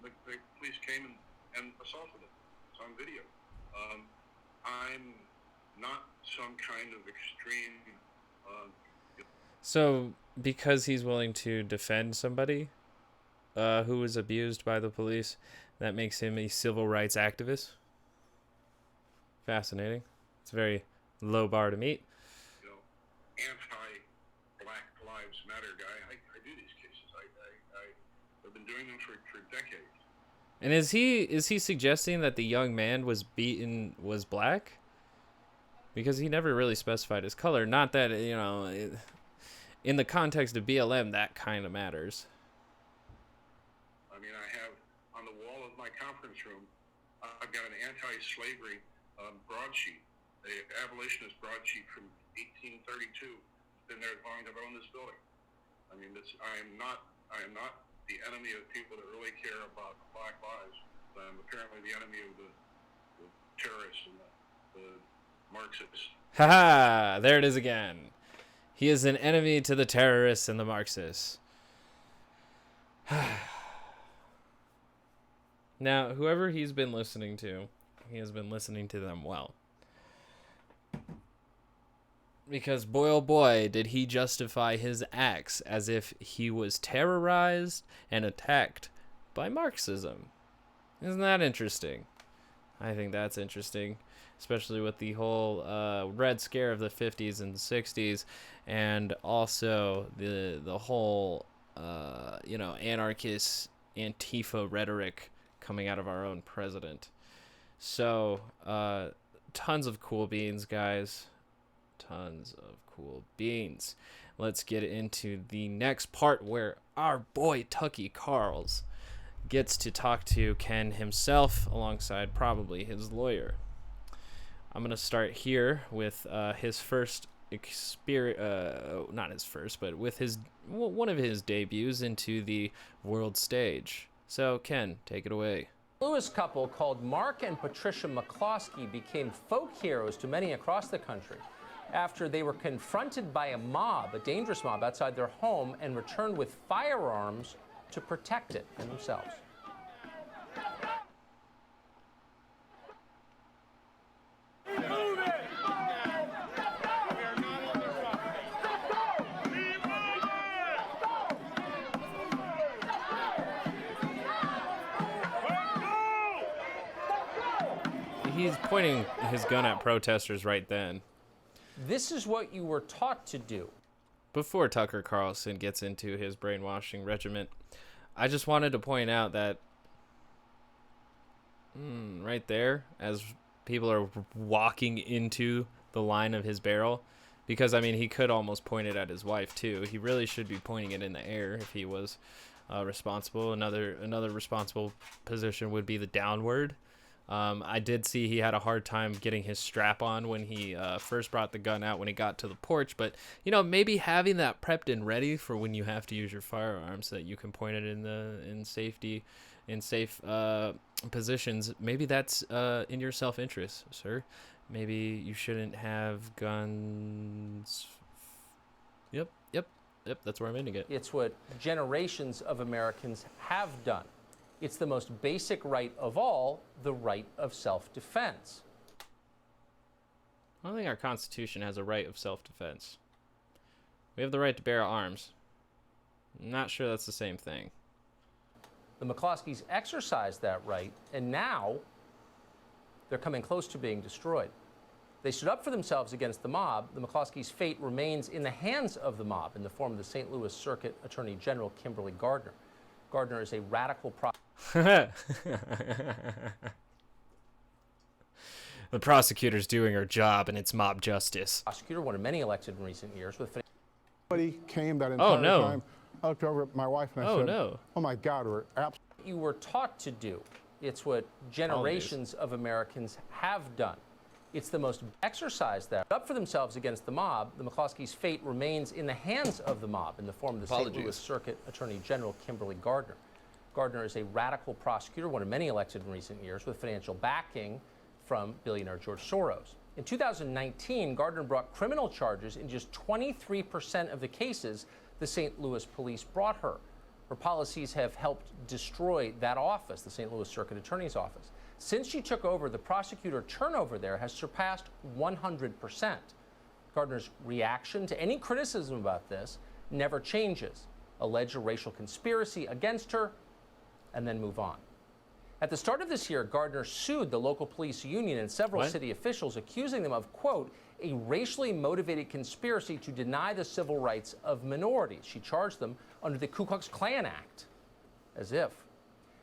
the police came and assaulted him. It's on video. I'm not some kind of extreme. So, because he's willing to defend somebody who was abused by the police, that makes him a civil rights activist? Fascinating. It's a very low bar to meet. You know, anti-Black Lives Matter guy. I do these cases. I've been doing them for decades. And is he suggesting that the young man was black? Because he never really specified his color. Not that, you know, in the context of BLM, that kind of matters. I mean, I have on the wall of my conference room, I've got an anti-slavery broadsheet, a abolitionist broadsheet from 1832. It's been there as long as I've owned this building. I mean, I am not the enemy of people that really care about black lives. I'm apparently the enemy of the terrorists and the Marxists. Haha, there it is again. He is an enemy to the terrorists and the Marxists. Now, whoever he's been listening to, he has been listening to them well. Because boy oh boy, did he justify his acts as if he was terrorized and attacked by Marxism. Isn't that interesting? I think that's interesting, especially with the whole Red Scare of the 50s and 60s, and also the whole anarchist Antifa rhetoric coming out of our own president. So tons of cool beans, guys. Tons of cool beans. Let's get into the next part where our boy Tucky Carls gets to talk to Ken himself alongside probably his lawyer. I'm going to start here with his first experience, not his first, but with one of his debuts into the world stage. So Ken, take it away. Lewis couple called Mark and Patricia McCloskey became folk heroes to many across the country after they were confronted by a dangerous mob outside their home, and returned with firearms to protect it and themselves. he's pointing his gun at protesters right then. This is what you were taught to do. Before Tucker Carlson gets into his brainwashing regiment, I just wanted to point out that right there, as people are walking into the line of his barrel, because I mean he could almost point it at his wife too. He really should be pointing it in the air if he was responsible. Another responsible position would be the downward. I did see he had a hard time getting his strap on when he first brought the gun out when he got to the porch, but you know, maybe having that prepped and ready for when you have to use your firearms so that you can point it in safe positions, maybe that's in your self-interest, sir. Maybe you shouldn't have guns. Yep, that's where I'm ending it. It's what generations of Americans have done. It's the most basic right of all, the right of self-defense. I don't think our Constitution has a right of self-defense. We have the right to bear arms. I'm not sure that's the same thing. The McCloskeys exercised that right, and now they're coming close to being destroyed. They stood up for themselves against the mob. The McCloskeys' fate remains in the hands of the mob in the form of the St. Louis Circuit Attorney General Kimberly Gardner. Gardner is a radical The prosecutor's doing her job, and it's mob justice. Prosecutor, one of many elected in recent years with. Somebody came that entire time. I looked over at my wife and I said, no. "Oh my God, we're absolutely." You were taught to do. It's what generations of Americans have done. It's the most exercised that up for themselves against the mob. The McCloskeys' fate remains in the hands of the mob in the form of the St. Louis Circuit Attorney General Kimberly Gardner. Gardner is a radical prosecutor, one of many elected in recent years, with financial backing from billionaire George Soros. In 2019, Gardner brought criminal charges in just 23% of the cases the St. Louis police brought her. Her policies have helped destroy that office, the St. Louis Circuit Attorney's Office. Since she took over, the prosecutor turnover there has surpassed 100%. Gardner's reaction to any criticism about this never changes. Allege a racial conspiracy against her, and then move on. At the start of this year, Gardner sued the local police union and several city officials, accusing them of, quote, a racially motivated conspiracy to deny the civil rights of minorities. She charged them under the Ku Klux Klan Act. As if.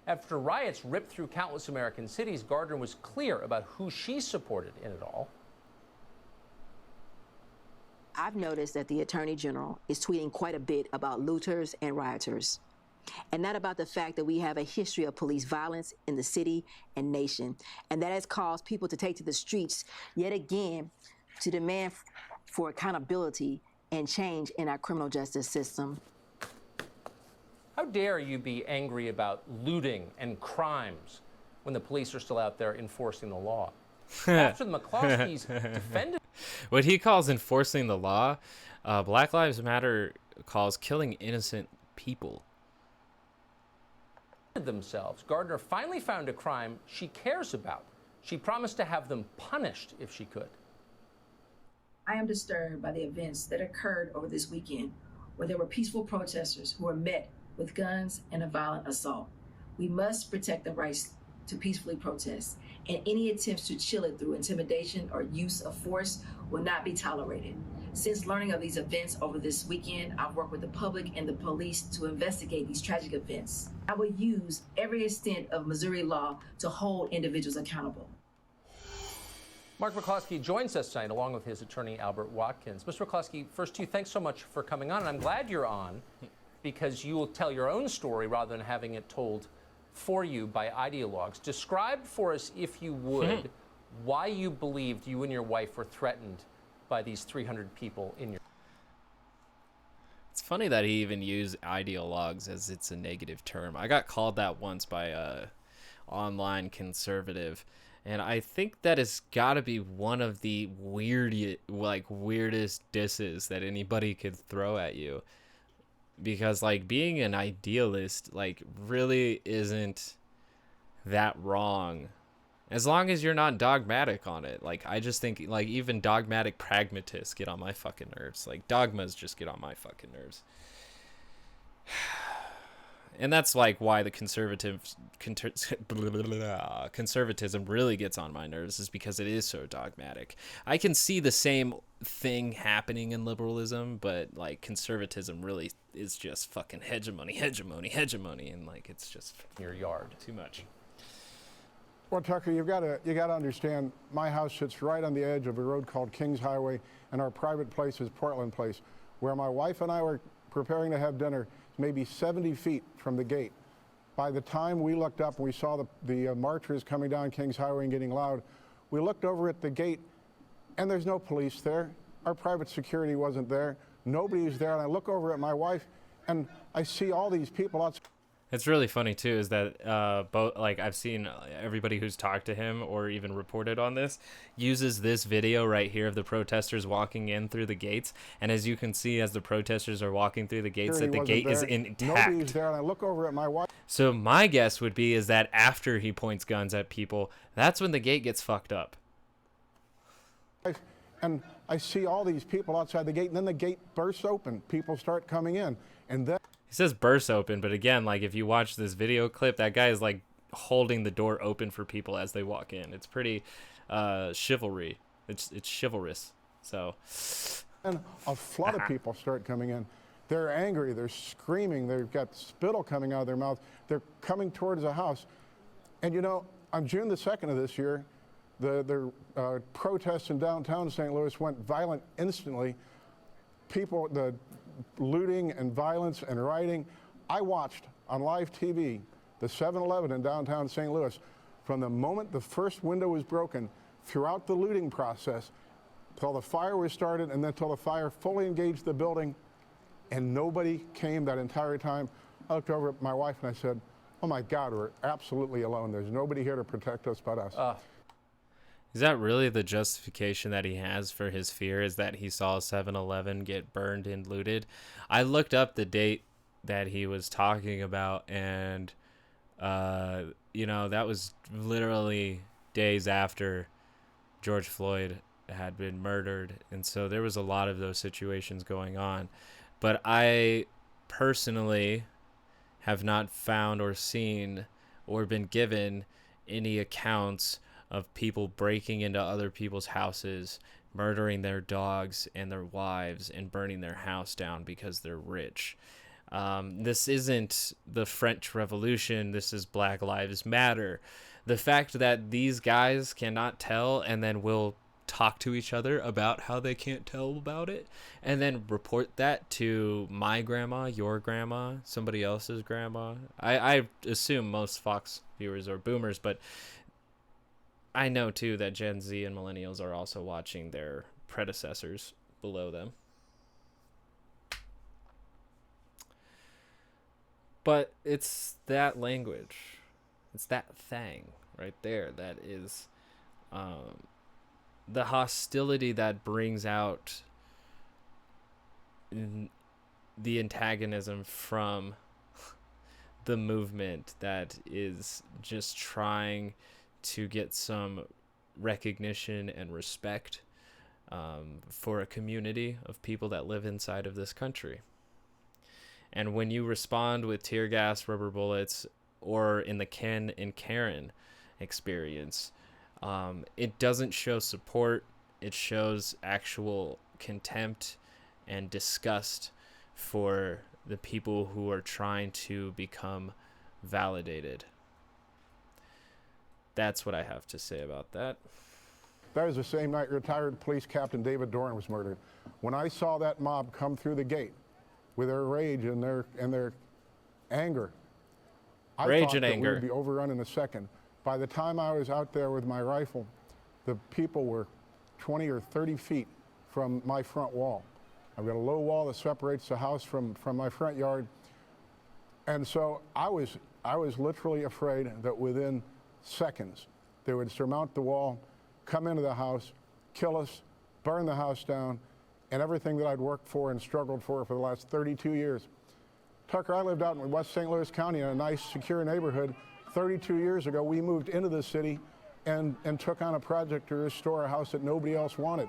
After riots ripped through countless American cities, Gardner was clear about who she supported in it all. I've noticed that the Attorney General is tweeting quite a bit about looters and rioters, and not about the fact that we have a history of police violence in the city and nation, and that has caused people to take to the streets yet again to demand for accountability and change in our criminal justice system. How dare you be angry about looting and crimes when the police are still out there enforcing the law? After the McCloskeys defended what he calls enforcing the law, Black Lives Matter calls killing innocent people. Themselves, Gardner finally found a crime she cares about. She promised to have them punished if she could. I am disturbed by the events that occurred over this weekend, where there were peaceful protesters who were met with guns and a violent assault. We must protect the rights to peacefully protest, and any attempts to chill it through intimidation or use of force will not be tolerated. Since learning of these events over this weekend, I've worked with the public and the police to investigate these tragic events. I will use every extent of Missouri law to hold individuals accountable. Mark McCloskey joins us tonight along with his attorney, Albert Watkins. Mr. McCloskey, first to you, thanks so much for coming on, and I'm glad you're on because you will tell your own story rather than having it told for you by ideologues. Describe for us, if you would, why you believed you and your wife were threatened by these 300 people in your... It's funny that he even used ideologues as it's a negative term. I got called that once by a online conservative, and I think that has got to be one of the weirdest disses that anybody could throw at you. Because, like, being an idealist, like, really isn't that wrong. As long as you're not dogmatic on it. Like, I just think, like, even dogmatic pragmatists get on my fucking nerves. Like, dogmas just get on my fucking nerves. And that's like why the conservatism really gets on my nerves, is because it is so dogmatic. I can see the same thing happening in liberalism, but like conservatism really is just fucking hegemony, and like it's just your yard too much. Well, Tucker, you got to understand, my house sits right on the edge of a road called Kings Highway, and our private place is Portland Place, where my wife and I were preparing to have dinner, maybe 70 feet from the gate. By the time we looked up and we saw the marchers coming down Kings Highway and getting loud, we looked over at the gate, and there's no police there. Our private security wasn't there. Nobody was there. And I look over at my wife, and I see all these people outside. It's really funny too, is that both, like, I've seen everybody who's talked to him or even reported on this uses this video right here of the protesters walking in through the gates, and as you can see, as the protesters are walking through the gates, that the gate is intact. Nobody's there, and I look over at my wife. So my guess would be is that after he points guns at people, that's when the gate gets fucked up. And I see all these people outside the gate, and then the gate bursts open. People start coming in, and then he says bursts open, but again, like if you watch this video clip, that guy is like holding the door open for people as they walk in. It's pretty chivalry. It's chivalrous. So, and a flood of people start coming in. They're angry. They're screaming. They've got spittle coming out of their mouth. They're coming towards the house. And you know, on June the 2nd of this year, the protests in downtown St. Louis went violent instantly. People, the looting and violence and rioting. I watched on live TV the 7-Eleven in downtown St. Louis from the moment the first window was broken throughout the looting process till the fire was started, and then till the fire fully engaged the building, and nobody came that entire time. I looked over at my wife and I said, oh my God, we're absolutely alone. There's nobody here to protect us but us. Is that really the justification that he has for his fear, is that he saw 7-Eleven get burned and looted? I looked up the date that he was talking about, and, you know, that was literally days after George Floyd had been murdered. And so there was a lot of those situations going on. But I personally have not found or seen or been given any accounts of people breaking into other people's houses, murdering their dogs and their wives, and burning their house down because they're rich. This isn't the French Revolution. This is Black Lives Matter. The fact that these guys cannot tell and then will talk to each other about how they can't tell about it, and then report that to my grandma, your grandma, somebody else's grandma. I assume most Fox viewers are boomers, but I know too that Gen Z and millennials are also watching their predecessors below them. But it's that language, it's that thing right there that is the hostility that brings out the antagonism from the movement that is just trying to get some recognition and respect for a community of people that live inside of this country. And when you respond with tear gas, rubber bullets, or in the Ken and Karen experience, it doesn't show support. It shows actual contempt and disgust for the people who are trying to become validated. That's what I have to say about that. That was the same night retired police captain David Doran was murdered. When I saw that mob come through the gate with their rage and their anger, I thought that we would be overrun in a second. By the time I was out there with my rifle, the people were 20 or 30 feet from my front wall. I've got a low wall that separates the house from my front yard. And so I was literally afraid that within seconds they would surmount the wall, come into the house, kill us, burn the house down, and everything that I'd worked for and struggled for the last 32 years. Tucker, I lived out in West St. Louis County in a nice, secure neighborhood. 32 years ago, we moved into the city and took on a project to restore a house that nobody else wanted.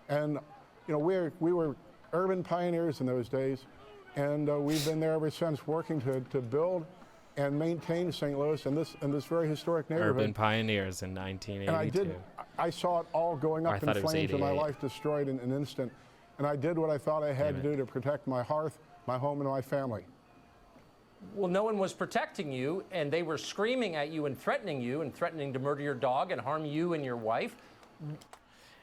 And you know, we were urban pioneers in those days, And we've been there ever since, working to build and maintain St. Louis in this very historic neighborhood. Urban pioneers in 1982. And I saw it all going up in flames and my life destroyed in an instant. And I did what I thought I had to do to protect my hearth, my home, and my family. Well, no one was protecting you, and they were screaming at you and threatening to murder your dog and harm you and your wife.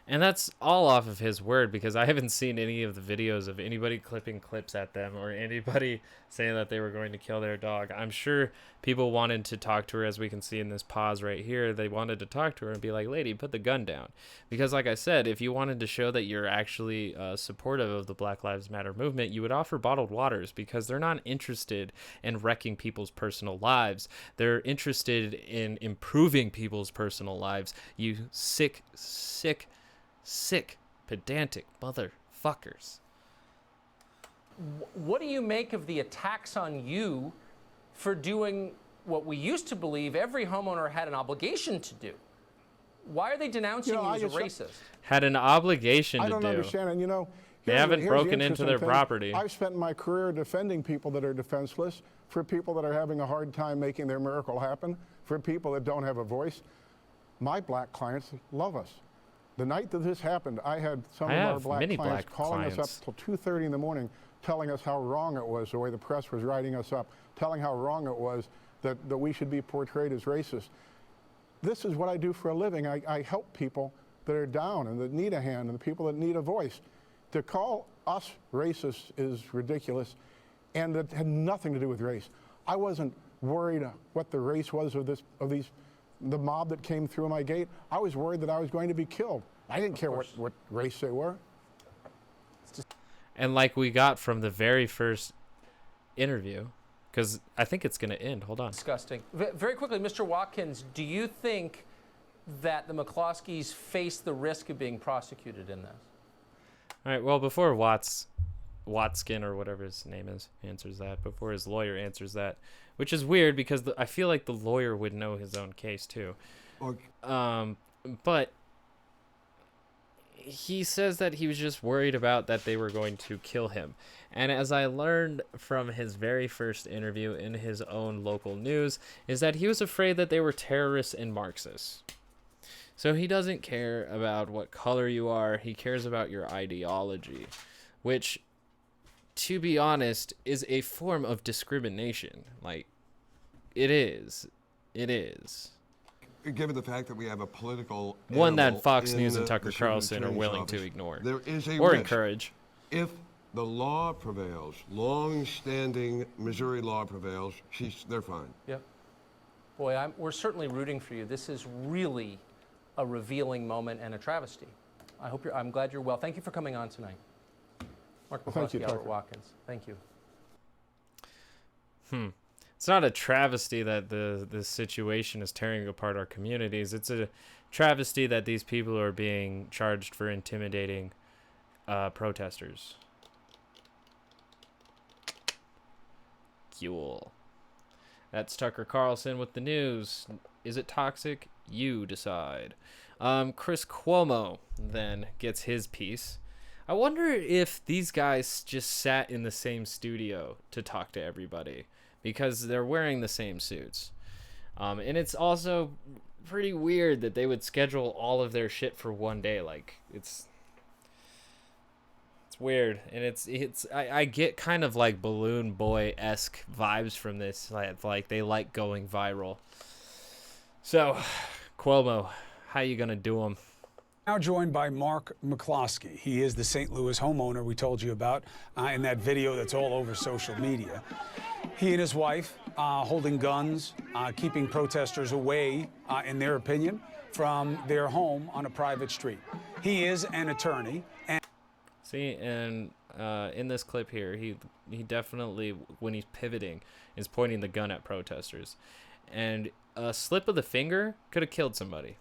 And that's all off of his word, because I haven't seen any of the videos of anybody clipping clips at them or anybody saying that they were going to kill their dog. I'm sure people wanted to talk to her, as we can see in this pause right here. They wanted to talk to her and be like, lady, put the gun down. Because like I said, if you wanted to show that you're actually supportive of the Black Lives Matter movement, you would offer bottled waters, because they're not interested in wrecking people's personal lives. They're interested in improving people's personal lives. You sick, pedantic motherfuckers. What do you make of the attacks on you for doing what we used to believe every homeowner had an obligation to do? Why are they denouncing you as a racist? Had an obligation to do. I don't understand, and they haven't broken into their property. I've spent my career defending people that are defenseless, for people that are having a hard time making their miracle happen, for people that don't have a voice. My black clients love us. The night that this happened, I had some of our black clients calling us up till 2:30 in the morning, telling us how wrong it was, the way the press was writing us up, telling how wrong it was that we should be portrayed as racist. This is what I do for a living. I help people that are down and that need a hand, and the people that need a voice. To call us racist is ridiculous, and it had nothing to do with race. I wasn't worried what the race was of the mob that came through my gate. I was worried that I was going to be killed. I didn't care what race they were. And like we got from the very first interview, because I think it's going to end. Hold on. Disgusting. Very quickly, Mr. Watkins, do you think that the McCloskeys face the risk of being prosecuted in this? All right, well, before Watskin or whatever his name is answers that, before his lawyer answers that, which is weird because I feel like the lawyer would know his own case too. Okay. But he says that he was just worried about that they were going to kill him. And as I learned from his very first interview in his own local news, is that he was afraid that they were terrorists and Marxists. So he doesn't care about what color you are. He cares about your ideology, which, to be honest, is a form of discrimination. Like, it is. It is. Given the fact that we have a political one that Fox News and Tucker Carlson are willing to ignore, there is a or risk. Encourage. If the law prevails, long-standing Missouri law prevails, they're fine. Yep. Boy, we're certainly rooting for you. This is really a revealing moment and a travesty. I'm glad you're well. Thank you for coming on tonight. Mark McCloskey, Albert Watkins. Thank you. It's not a travesty that this situation is tearing apart our communities. It's a travesty that these people are being charged for intimidating protesters. Cool. That's Tucker Carlson with the news. Is it toxic? You decide. Chris Cuomo then gets his piece. I wonder if these guys just sat in the same studio to talk to everybody, because they're wearing the same suits. And it's also pretty weird that they would schedule all of their shit for one day. Like, it's weird. And I get kind of like Balloon Boy-esque vibes from this. Like they like going viral. So, Cuomo, how you gonna do them? Now joined by Mark McCloskey. He is the St. Louis homeowner we told you about in that video that's all over social media. He and his wife holding guns, keeping protesters away, in their opinion, from their home on a private street. He is an attorney. See, and in this clip here, he definitely, when he's pivoting, is pointing the gun at protesters. And a slip of the finger could have killed somebody.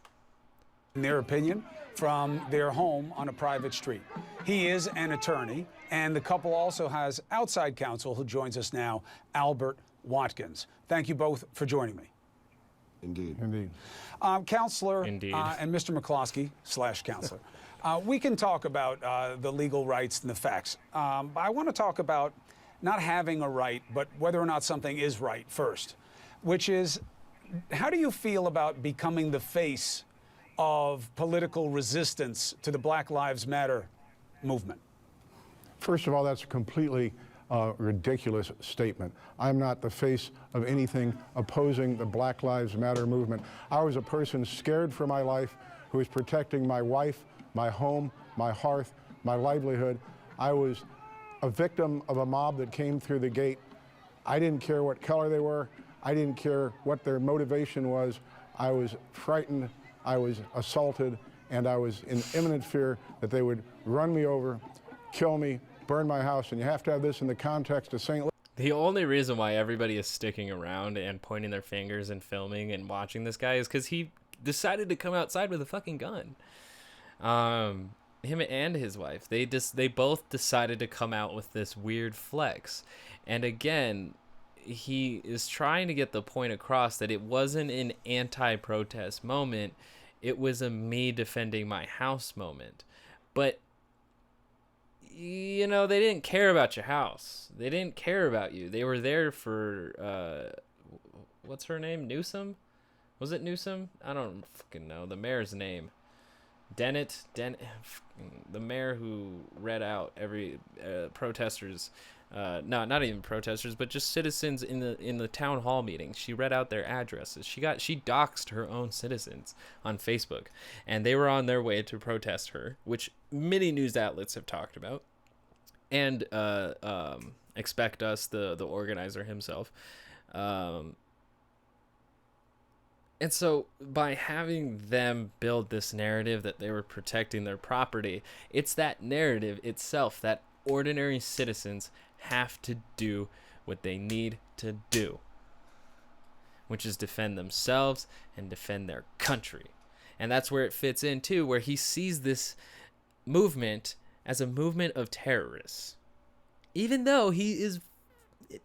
In their opinion, from their home on a private street. He is an attorney, and the couple also has outside counsel who joins us now, Albert Watkins. Thank you both for joining me. Indeed. Indeed. Counselor Indeed. And Mr. McCloskey / counselor. We can talk about the legal rights and the facts. But I want to talk about not having a right, but whether or not something is right first, which is, how do you feel about becoming the face of political resistance to the Black Lives Matter movement? First of all, that's a completely ridiculous statement. I'm not the face of anything opposing the Black Lives Matter movement. I was a person scared for my life who was protecting my wife, my home, my hearth, my livelihood. I was a victim of a mob that came through the gate. I didn't care what color they were. I didn't care what their motivation was. I was frightened, I was assaulted, and I was in imminent fear that they would run me over, kill me, burn my house. And you have to have this in the context of St. Louis. The only reason why everybody is sticking around and pointing their fingers and filming and watching this guy is because he decided to come outside with a fucking gun. Him and his wife, they both decided to come out with this weird flex. And again, he is trying to get the point across that it wasn't an anti-protest moment. It was a me defending my house moment. But, you know, they didn't care about your house. They didn't care about you. They were there for, what's her name? Newsom? Was it Newsom? I don't fucking know. The mayor's name. Dennett, the mayor who read out every protesters, no, not even protesters, but just citizens in the town hall meeting. She read out their addresses. She doxed her own citizens on Facebook, and they were on their way to protest her, which many news outlets have talked about, and Expect Us, the organizer himself. And so by having them build this narrative that they were protecting their property, it's that narrative itself that ordinary citizens have to do what they need to do, which is defend themselves and defend their country. And that's where it fits in too, where he sees this movement as a movement of terrorists, even though he is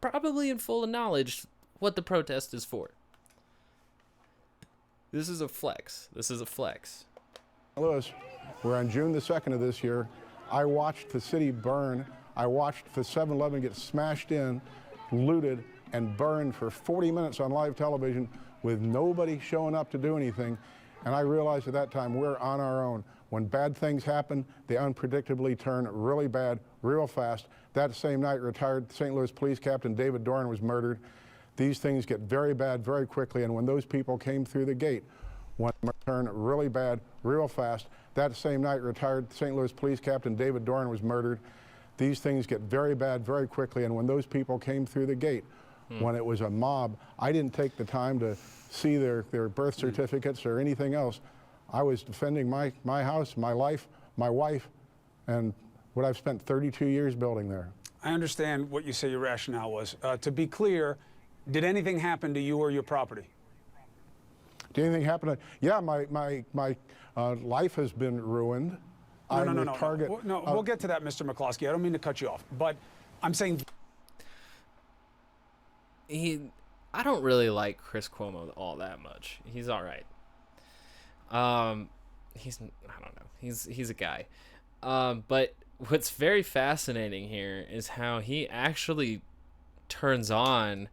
probably in full knowledge what the protest is for. This is a flex. This is a flex. Louis, where on June the 2nd of this year, I watched the city burn. I watched the 7-Eleven get smashed in, looted, and burned for 40 minutes on live television with nobody showing up to do anything. And I realized at that time we're on our own. When bad things happen, they unpredictably turn really bad, real fast. That same night, retired St. Louis Police Captain David Doran was murdered. These things get very bad very quickly, and when those people came through the gate, one turned really bad real fast. That same night, retired St. Louis Police Captain David Doran was murdered. These things get very bad very quickly, and when those people came through the gate, when it was a mob, I didn't take the time to see their birth certificates or anything else. I was defending my house, my life, my wife, and what I've spent 32 years building there. I understand what you say your rationale was. To be clear, did anything happen to you or your property? Did anything happen to, yeah, my life has been ruined. No, we'll get to that, Mr. McCloskey. I don't mean to cut you off, but I'm saying... I don't really like Chris Cuomo all that much. He's all right. I don't know. He's a guy. But what's very fascinating here is how he actually turns on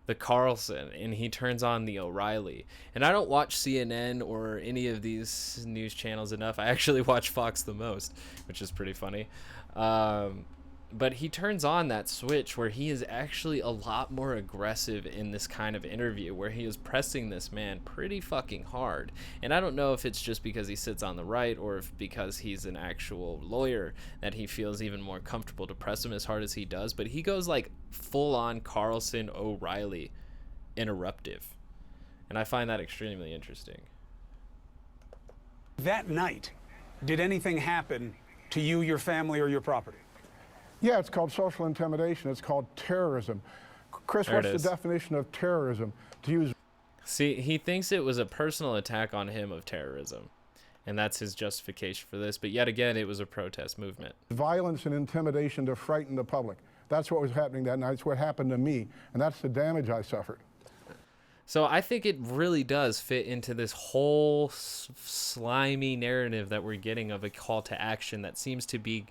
the Carlson and he turns on the O'Reilly. And I don't watch CNN or any of these news channels enough. I actually watch Fox the most, which is pretty funny. But he turns on that switch where he is actually a lot more aggressive in this kind of interview, where he is pressing this man pretty fucking hard. And I don't know if it's just because he sits on the right or if because he's an actual lawyer that he feels even more comfortable to press him as hard as he does. But he goes like full on Carlson O'Reilly interruptive. And I find that extremely interesting. That night, did anything happen to you, your family, or your property? Yeah, it's called social intimidation. It's called terrorism. Chris, what's the definition of terrorism? To use. See, he thinks it was a personal attack on him of terrorism, and that's his justification for this. But yet again, it was a protest movement. Violence and intimidation to frighten the public. That's what was happening that night. It's what happened to me, and that's the damage I suffered. So I think it really does fit into this whole slimy narrative that we're getting of a call to action that seems to be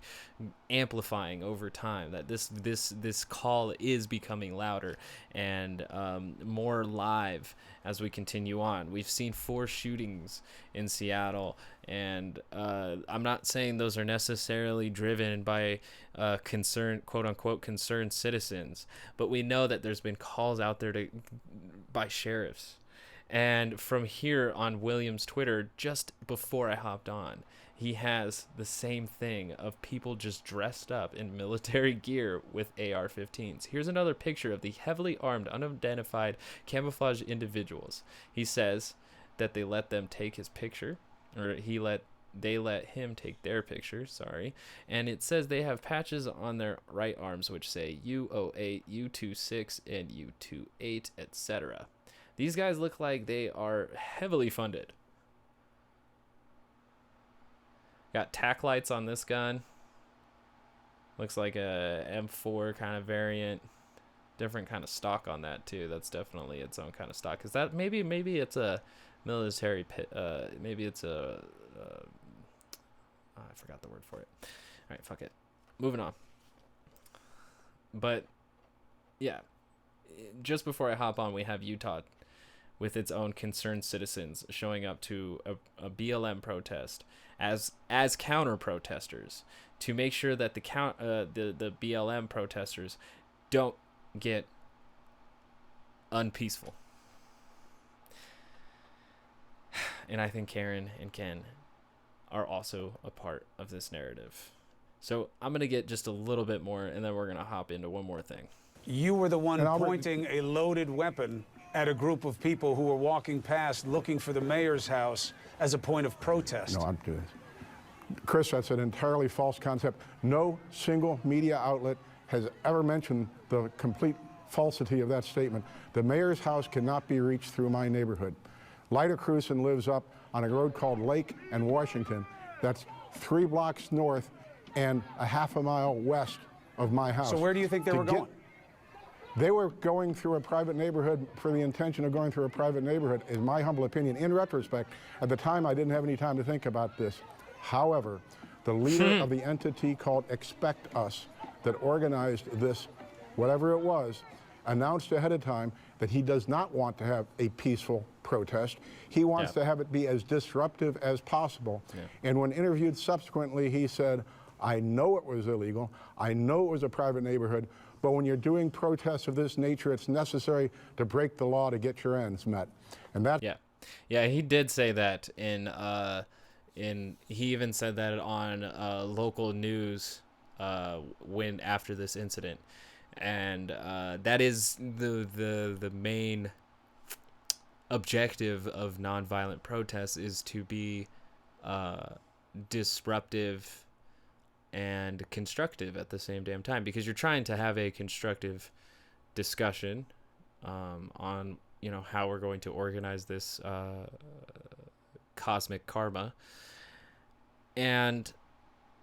amplifying over time. That this call is becoming louder and more live as we continue on. We've seen 4 shootings in Seattle, and I'm not saying those are necessarily driven by concerned, quote unquote, concerned citizens, but we know that there's been calls out there by sheriffs. And from here on William's Twitter, just before I hopped on, he has the same thing of people just dressed up in military gear with AR-15s. Here's another picture of the heavily armed, unidentified, camouflaged individuals. He says that they let them take his picture, or they let him take their picture, sorry. And it says they have patches on their right arms which say U08, U26, and U28, etc. These guys look like they are heavily funded. Got tack lights on this gun. Looks like a M4 kind of variant. Different kind of stock on that too. That's definitely its own kind of stock. Is that maybe it's a military pit? Maybe it's a I forgot the word for it. All right, fuck it. Moving on. But yeah, just before I hop on, we have Utah with its own concerned citizens showing up to a BLM protest as counter protesters to make sure that the BLM protesters don't get unpeaceful. And I think Karen and Ken are also a part of this narrative. So I'm going to get just a little bit more, and then we're going to hop into one more thing. You were the one pointing a loaded weapon at a group of people who were walking past looking for the mayor's house as a point of protest. No, I'm doing it. Chris, that's an entirely false concept. No single media outlet has ever mentioned the complete falsity of that statement. The mayor's house cannot be reached through my neighborhood. Lyda Crewson lives up on a road called Lake and Washington. That's 3 blocks north and a half a mile west of my house. So where do you think they were going? They were going through a private neighborhood for the intention of going through a private neighborhood, is my humble opinion. In retrospect, at the time I didn't have any time to think about this. However, the leader of the entity called Expect Us that organized this, whatever it was, announced ahead of time that he does not want to have a peaceful protest. He wants to have it be as disruptive as possible. And when interviewed subsequently, he said, I know it was illegal. I know it was a private neighborhood. But when you're doing protests of this nature, it's necessary to break the law to get your ends met. And that yeah, he did say that he even said that on local news when after this incident. And that is the main objective of nonviolent protests, is to be disruptive and constructive at the same damn time, because you're trying to have a constructive discussion on how we're going to organize this cosmic karma. And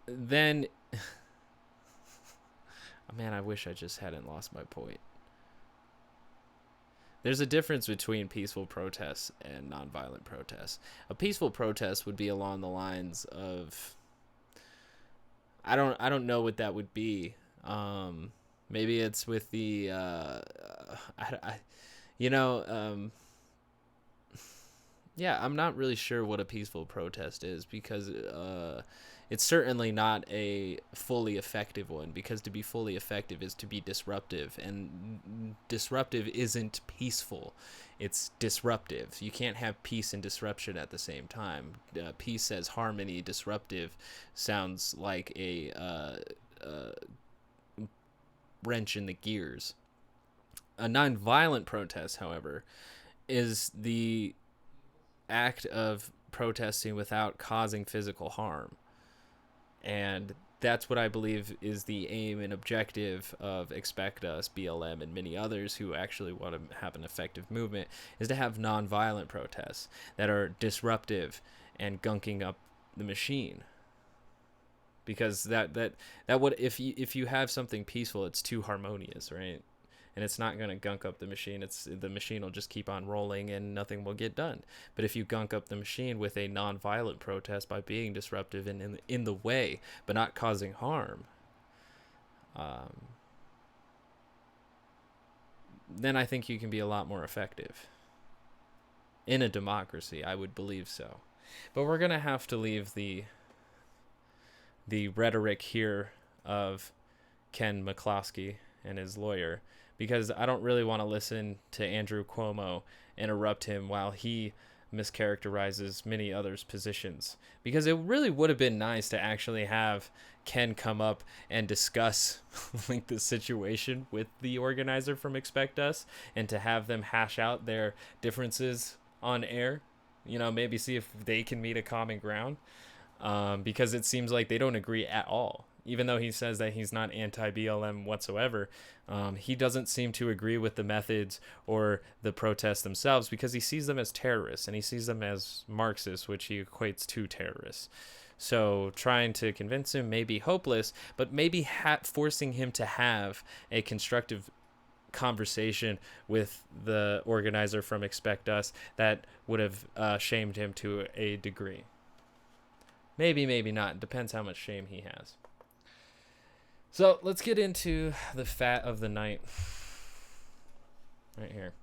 then man, I wish I just hadn't lost my point. There's a difference between peaceful protests and nonviolent protests. A peaceful protest would be along the lines of, I don't know what that would be. Maybe it's with the I'm not really sure what a peaceful protest is, because it's certainly not a fully effective one, because to be fully effective is to be disruptive, and disruptive isn't peaceful. It's disruptive. You can't have peace and disruption at the same time. Peace says harmony. Disruptive sounds like a wrench in the gears. A nonviolent protest, however, is the act of protesting without causing physical harm. And that's what I believe is the aim and objective of Expect Us, BLM, and many others who actually want to have an effective movement, is to have nonviolent protests that are disruptive and gunking up the machine. Because that would, if you have something peaceful, it's too harmonious, right? and it's not going to gunk up the machine. The machine will just keep on rolling and nothing will get done. But if you gunk up the machine with a non-violent protest by being disruptive and in the way, but not causing harm, then I think you can be a lot more effective. In a democracy, I would believe so. But we're going to have to leave the rhetoric here of Ken McCloskey and his lawyer, because I don't really want to listen to Andrew Cuomo interrupt him while he mischaracterizes many others' positions, because it really would have been nice to actually have Ken come up and discuss like the situation with the organizer from Expect Us, and to have them hash out their differences on air, maybe see if they can meet a common ground, because it seems like they don't agree at all. Even though he says that he's not anti-BLM whatsoever, he doesn't seem to agree with the methods or the protests themselves, because he sees them as terrorists and he sees them as Marxists, which he equates to terrorists. So trying to convince him may be hopeless, but maybe forcing him to have a constructive conversation with the organizer from Expect Us that would have shamed him to a degree. Maybe not. Depends how much shame he has. So let's get into the fat of the night right here.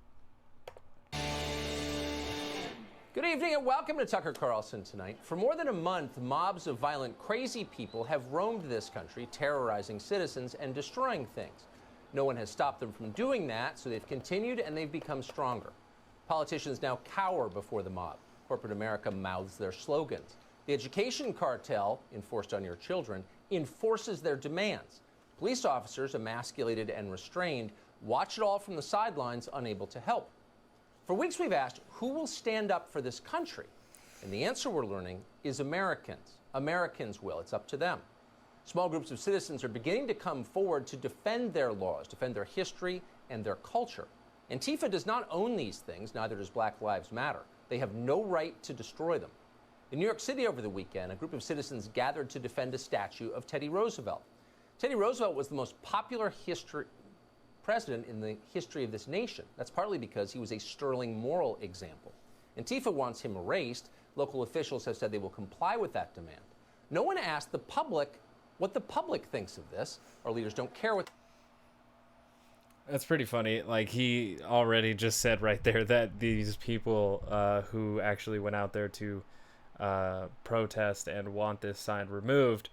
Good evening and welcome to Tucker Carlson Tonight. For more than a month, mobs of violent, crazy people have roamed this country, terrorizing citizens and destroying things. No one has stopped them from doing that, so they've continued and they've become stronger. Politicians now cower before the mob. Corporate America mouths their slogans. The education cartel, enforced on your children, enforces their demands. Police officers, emasculated and restrained, watch it all from the sidelines, unable to help. For weeks we've asked, who will stand up for this country? And the answer we're learning is Americans. Americans will. It's up to them. Small groups of citizens are beginning to come forward to defend their laws, defend their history and their culture. Antifa does not own these things, neither does Black Lives Matter. They have no right to destroy them. In New York City over the weekend, a group of citizens gathered to defend a statue of Teddy Roosevelt. Teddy Roosevelt was the most popular president in the history of this nation. That's partly because he was a sterling moral example. Antifa wants him erased. Local officials have said they will comply with that demand. No one asked the public what the public thinks of this. Our leaders don't care what... That's pretty funny. Like, he already just said right there that these people who actually went out there to protest and want this sign removed,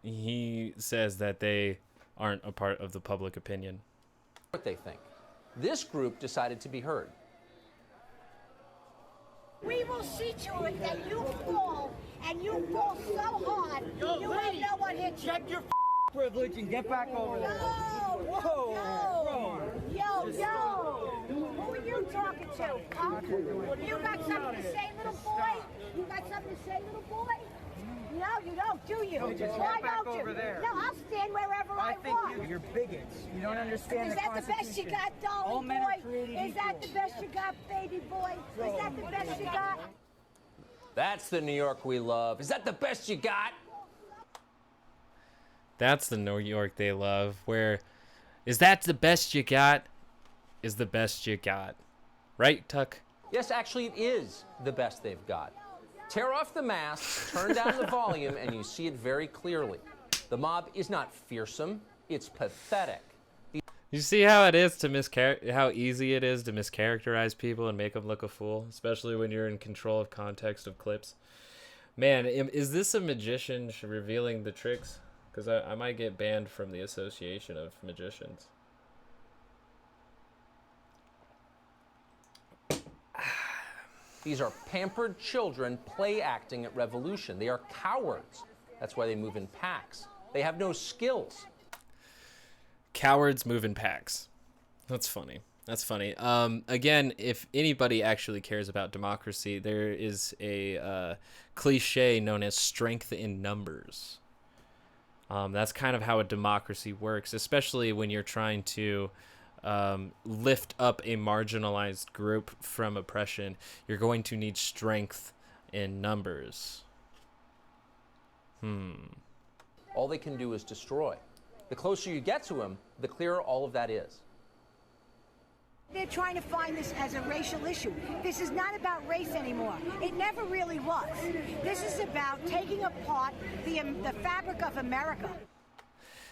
he says that they aren't a part of the public opinion. What they think. This group decided to be heard. We will see to it that you fall, and you fall so hard, you won't know what hit you. Check your privilege and get back over there. Yo. Who are you talking to? Huh? You got something to say, little boy? You got something to say, little boy? No, you don't, do you? No, just Why get back don't you? over there. No, I'll stand wherever I want. You're bigots. You don't understand Is that the best you got, darling boy? Is that the best you got, baby boy? Is that the best you got? That's the New York we love. Is that the best you got? That's the New York they love, where is that the best you got is the best you got. Right, Tuck? Yes, actually it is the best they've got. Tear off the masks, turn down the volume, and you see it very clearly. The mob is not fearsome, it's pathetic. You see how it is to how easy it is to mischaracterize people and make them look a fool, especially when you're in control of context of clips. Man, is this a magician revealing the tricks? Because I might get banned from the Association of Magicians. These are pampered children play acting at revolution. They are cowards. That's why they move in packs. They have no skills. Cowards move in packs. That's funny. That's funny. Again, if anybody actually cares about democracy, there is a cliche known as strength in numbers. That's kind of how a democracy works, especially when you're trying to lift up a marginalized group from oppression. You're going to need strength in numbers. All they can do is destroy. The closer you get to them, the clearer all of that is. They're trying to find this as a racial issue. This is not about race anymore. It never really was. This is about taking apart the fabric of America.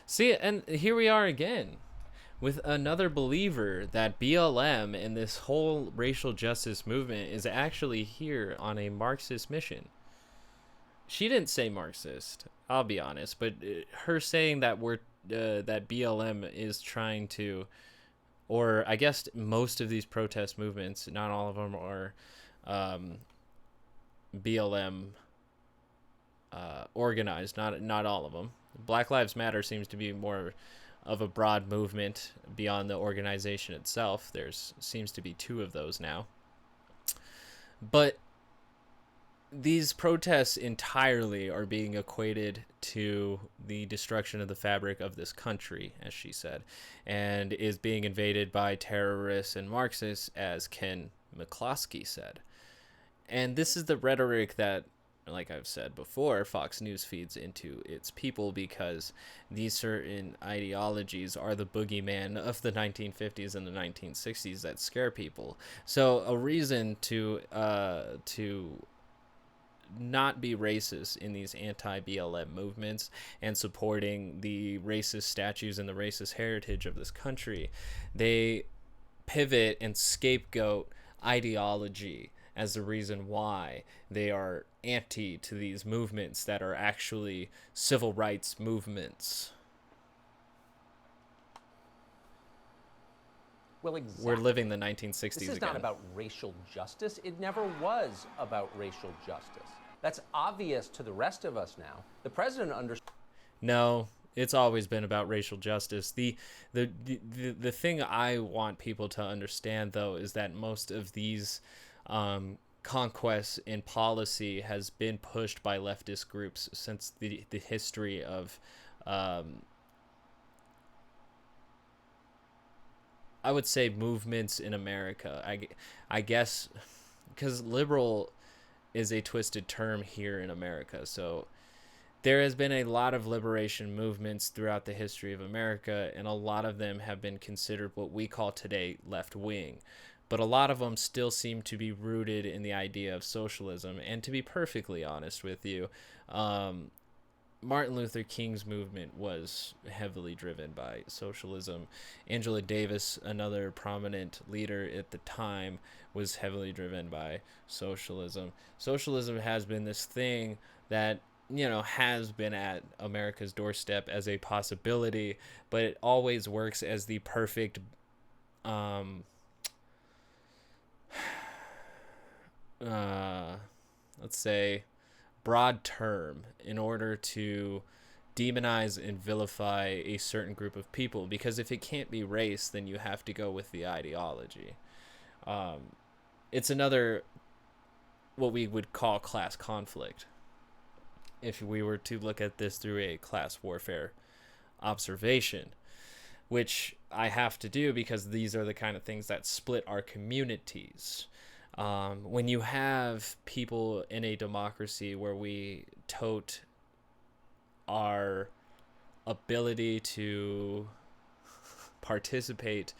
See, and here we are again with another believer that BLM and this whole racial justice movement is actually here on a Marxist mission. She didn't say Marxist, I'll be honest, but her saying that that BLM is trying to, or I guess most of these protest movements, not all of them are BLM organized, not all of them. Black Lives Matter seems to be more of a broad movement beyond the organization itself. There's seems to be 2 of those now. But these protests entirely are being equated to the destruction of the fabric of this country, as she said, and is being invaded by terrorists and Marxists, as Ken McCloskey said. And this is the rhetoric that, like I've said before, Fox News feeds into its people, because these certain ideologies are the boogeyman of the 1950s and the 1960s that scare people. So a reason to not be racist in these anti-BLM movements and supporting the racist statues and the racist heritage of this country, they pivot and scapegoat ideology as the reason why they are anti to these movements that are actually civil rights movements. Well, exactly. We're living the 1960s This is again. not about racial justice. It never was about racial justice. That's obvious to the rest of us now. The president understands. No, it's always been about racial justice. The thing I want people to understand, though, is that most of these conquests in policy has been pushed by leftist groups since the history of, I would say, movements in America. I guess because liberal is a twisted term here in America. So there has been a lot of liberation movements throughout the history of America, and a lot of them have been considered what we call today left wing. But a lot of them still seem to be rooted in the idea of socialism. And to be perfectly honest with you, Martin Luther King's movement was heavily driven by socialism. Angela Davis, another prominent leader at the time, was heavily driven by socialism. Socialism has been this thing that, you know, has been at America's doorstep as a possibility, but it always works as the perfect let's say broad term in order to demonize and vilify a certain group of people, because if it can't be race, then you have to go with the ideology. It's another what we would call class conflict if we were to look at this through a class warfare observation, which I have to do because these are the kind of things that split our communities. When you have people in a democracy where we tote our ability to participate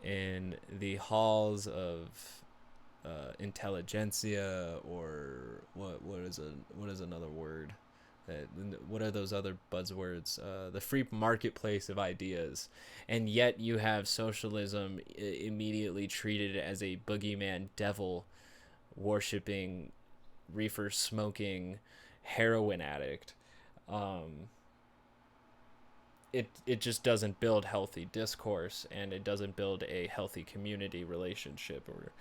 in the halls of intelligentsia, or what is another word? What are those other buzzwords? The free marketplace of ideas, and yet you have socialism immediately treated as a boogeyman, devil worshipping, reefer smoking, heroin addict. It just doesn't build healthy discourse, and it doesn't build a healthy community relationship, or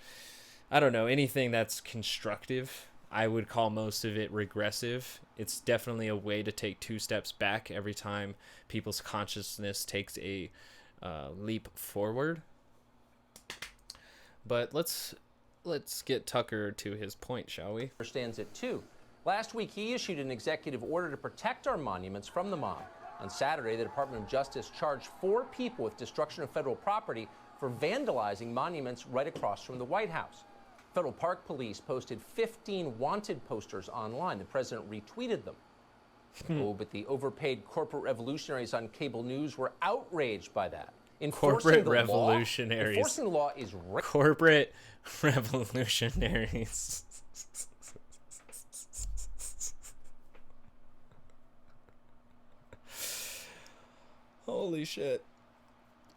I don't know, anything that's constructive. I would call most of it regressive. It's definitely a way to take 2 steps back every time people's consciousness takes a leap forward. But let's get Tucker to his point, shall we? Understands it too. Last week, he issued an executive order to protect our monuments from the mob. On Saturday, the Department of Justice charged 4 people with destruction of federal property for vandalizing monuments right across from the White House. Federal Park Police posted 15 wanted posters online. The president retweeted them. Oh, but the overpaid corporate revolutionaries on cable news were outraged by that. Corporate revolutionaries. Enforcing the law is corporate revolutionaries. Holy shit.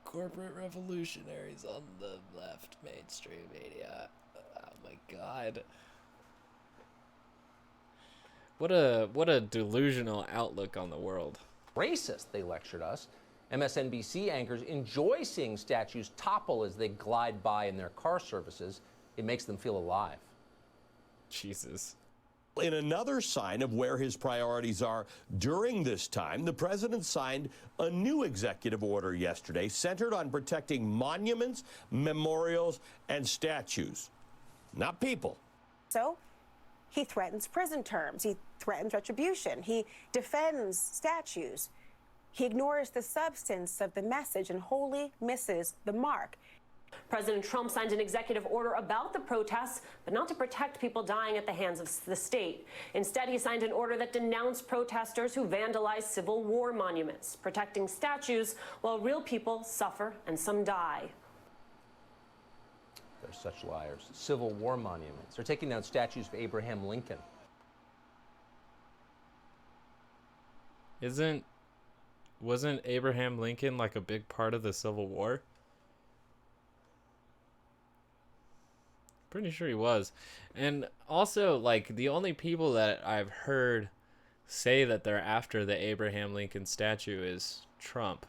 Corporate revolutionaries on the left mainstream media. Oh my god. What a delusional outlook on the world. Racist, they lectured us. MSNBC anchors enjoy seeing statues topple as they glide by in their car services. It makes them feel alive. Jesus. In another sign of where his priorities are during this time, the president signed a new executive order yesterday centered on protecting monuments, memorials, and statues, not people. So he threatens prison terms. He threatens retribution. He defends statues. He ignores the substance of the message and wholly misses the mark. President Trump signed an executive order about the protests, but not to protect people dying at the hands of the state. Instead, he signed an order that denounced protesters who vandalized Civil War monuments, protecting statues while real people suffer and some die. They're such liars. Civil War monuments. They're taking down statues of Abraham Lincoln. Wasn't Abraham Lincoln like a big part of the Civil War? Pretty sure he was. And also, like, the only people that I've heard say that they're after the Abraham Lincoln statue is Trump.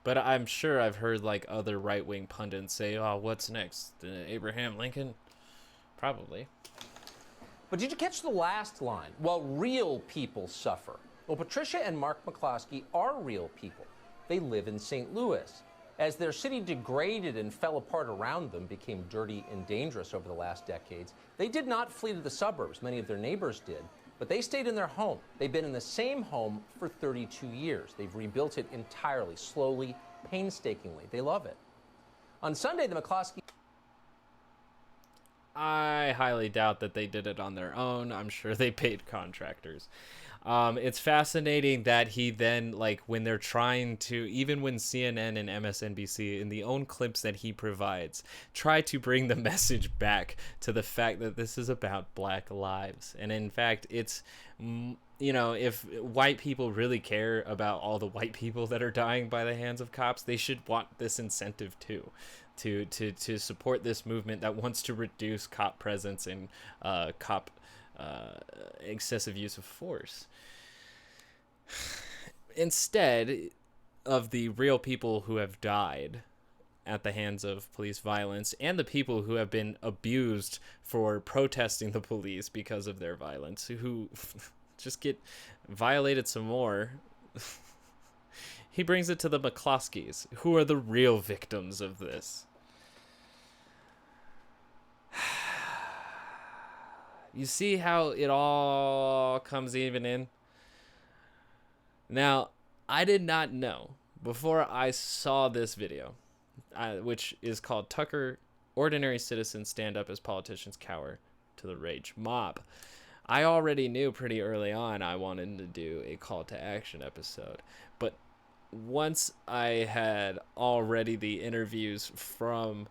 But I'm sure I've heard like other right-wing pundits say, oh, what's next? Abraham Lincoln? Probably. But did you catch the last line? While real people suffer. Well, Patricia and Mark McCloskey are real people. They live in St. Louis. As their city degraded and fell apart around them, became dirty and dangerous over the last decades, they did not flee to the suburbs. Many of their neighbors did. But they stayed in their home. They've been in the same home for 32 years. They've rebuilt it entirely, slowly, painstakingly. They love it. On Sunday, the McCloskey... I highly doubt that they did it on their own. I'm sure they paid contractors. It's fascinating that he then, like, when they're trying to, even when CNN and MSNBC, in the own clips that he provides, try to bring the message back to the fact that this is about black lives. And in fact, it's, you know, if white people really care about all the white people that are dying by the hands of cops, they should want this incentive too. To support this movement that wants to reduce cop presence and cop excessive use of force. Instead of the real people who have died at the hands of police violence and the people who have been abused for protesting the police because of their violence, who just get violated some more, he brings it to the McCloskeys, who are the real victims of this. You see how it all comes even in? Now, I did not know before I saw this video, which is called Tucker, Ordinary Citizens Stand Up as Politicians Cower to the Rage Mob. I already knew pretty early on I wanted to do a call to action episode. But once I had already the interviews from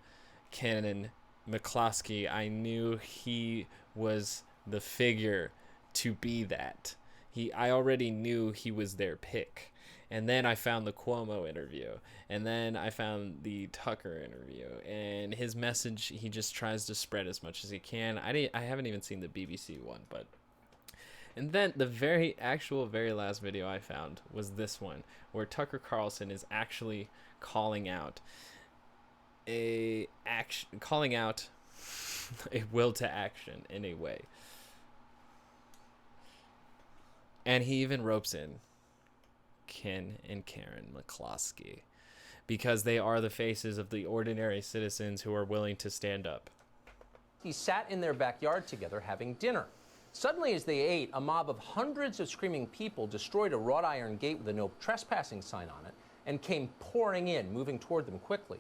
Canon McCloskey, I knew he was the figure to be that. I already knew he was their pick. And then I found the Cuomo interview, and then I found the Tucker interview, and his message he just tries to spread as much as he can. I haven't even seen the BBC one, but and then the very last video I found was this one, where Tucker Carlson is actually calling out a will to action in a way. And he even ropes in Ken and Karen McCloskey because they are the faces of the ordinary citizens who are willing to stand up. He sat in their backyard together having dinner. Suddenly, as they ate, a mob of hundreds of screaming people destroyed a wrought iron gate with a no trespassing sign on it and came pouring in, moving toward them quickly.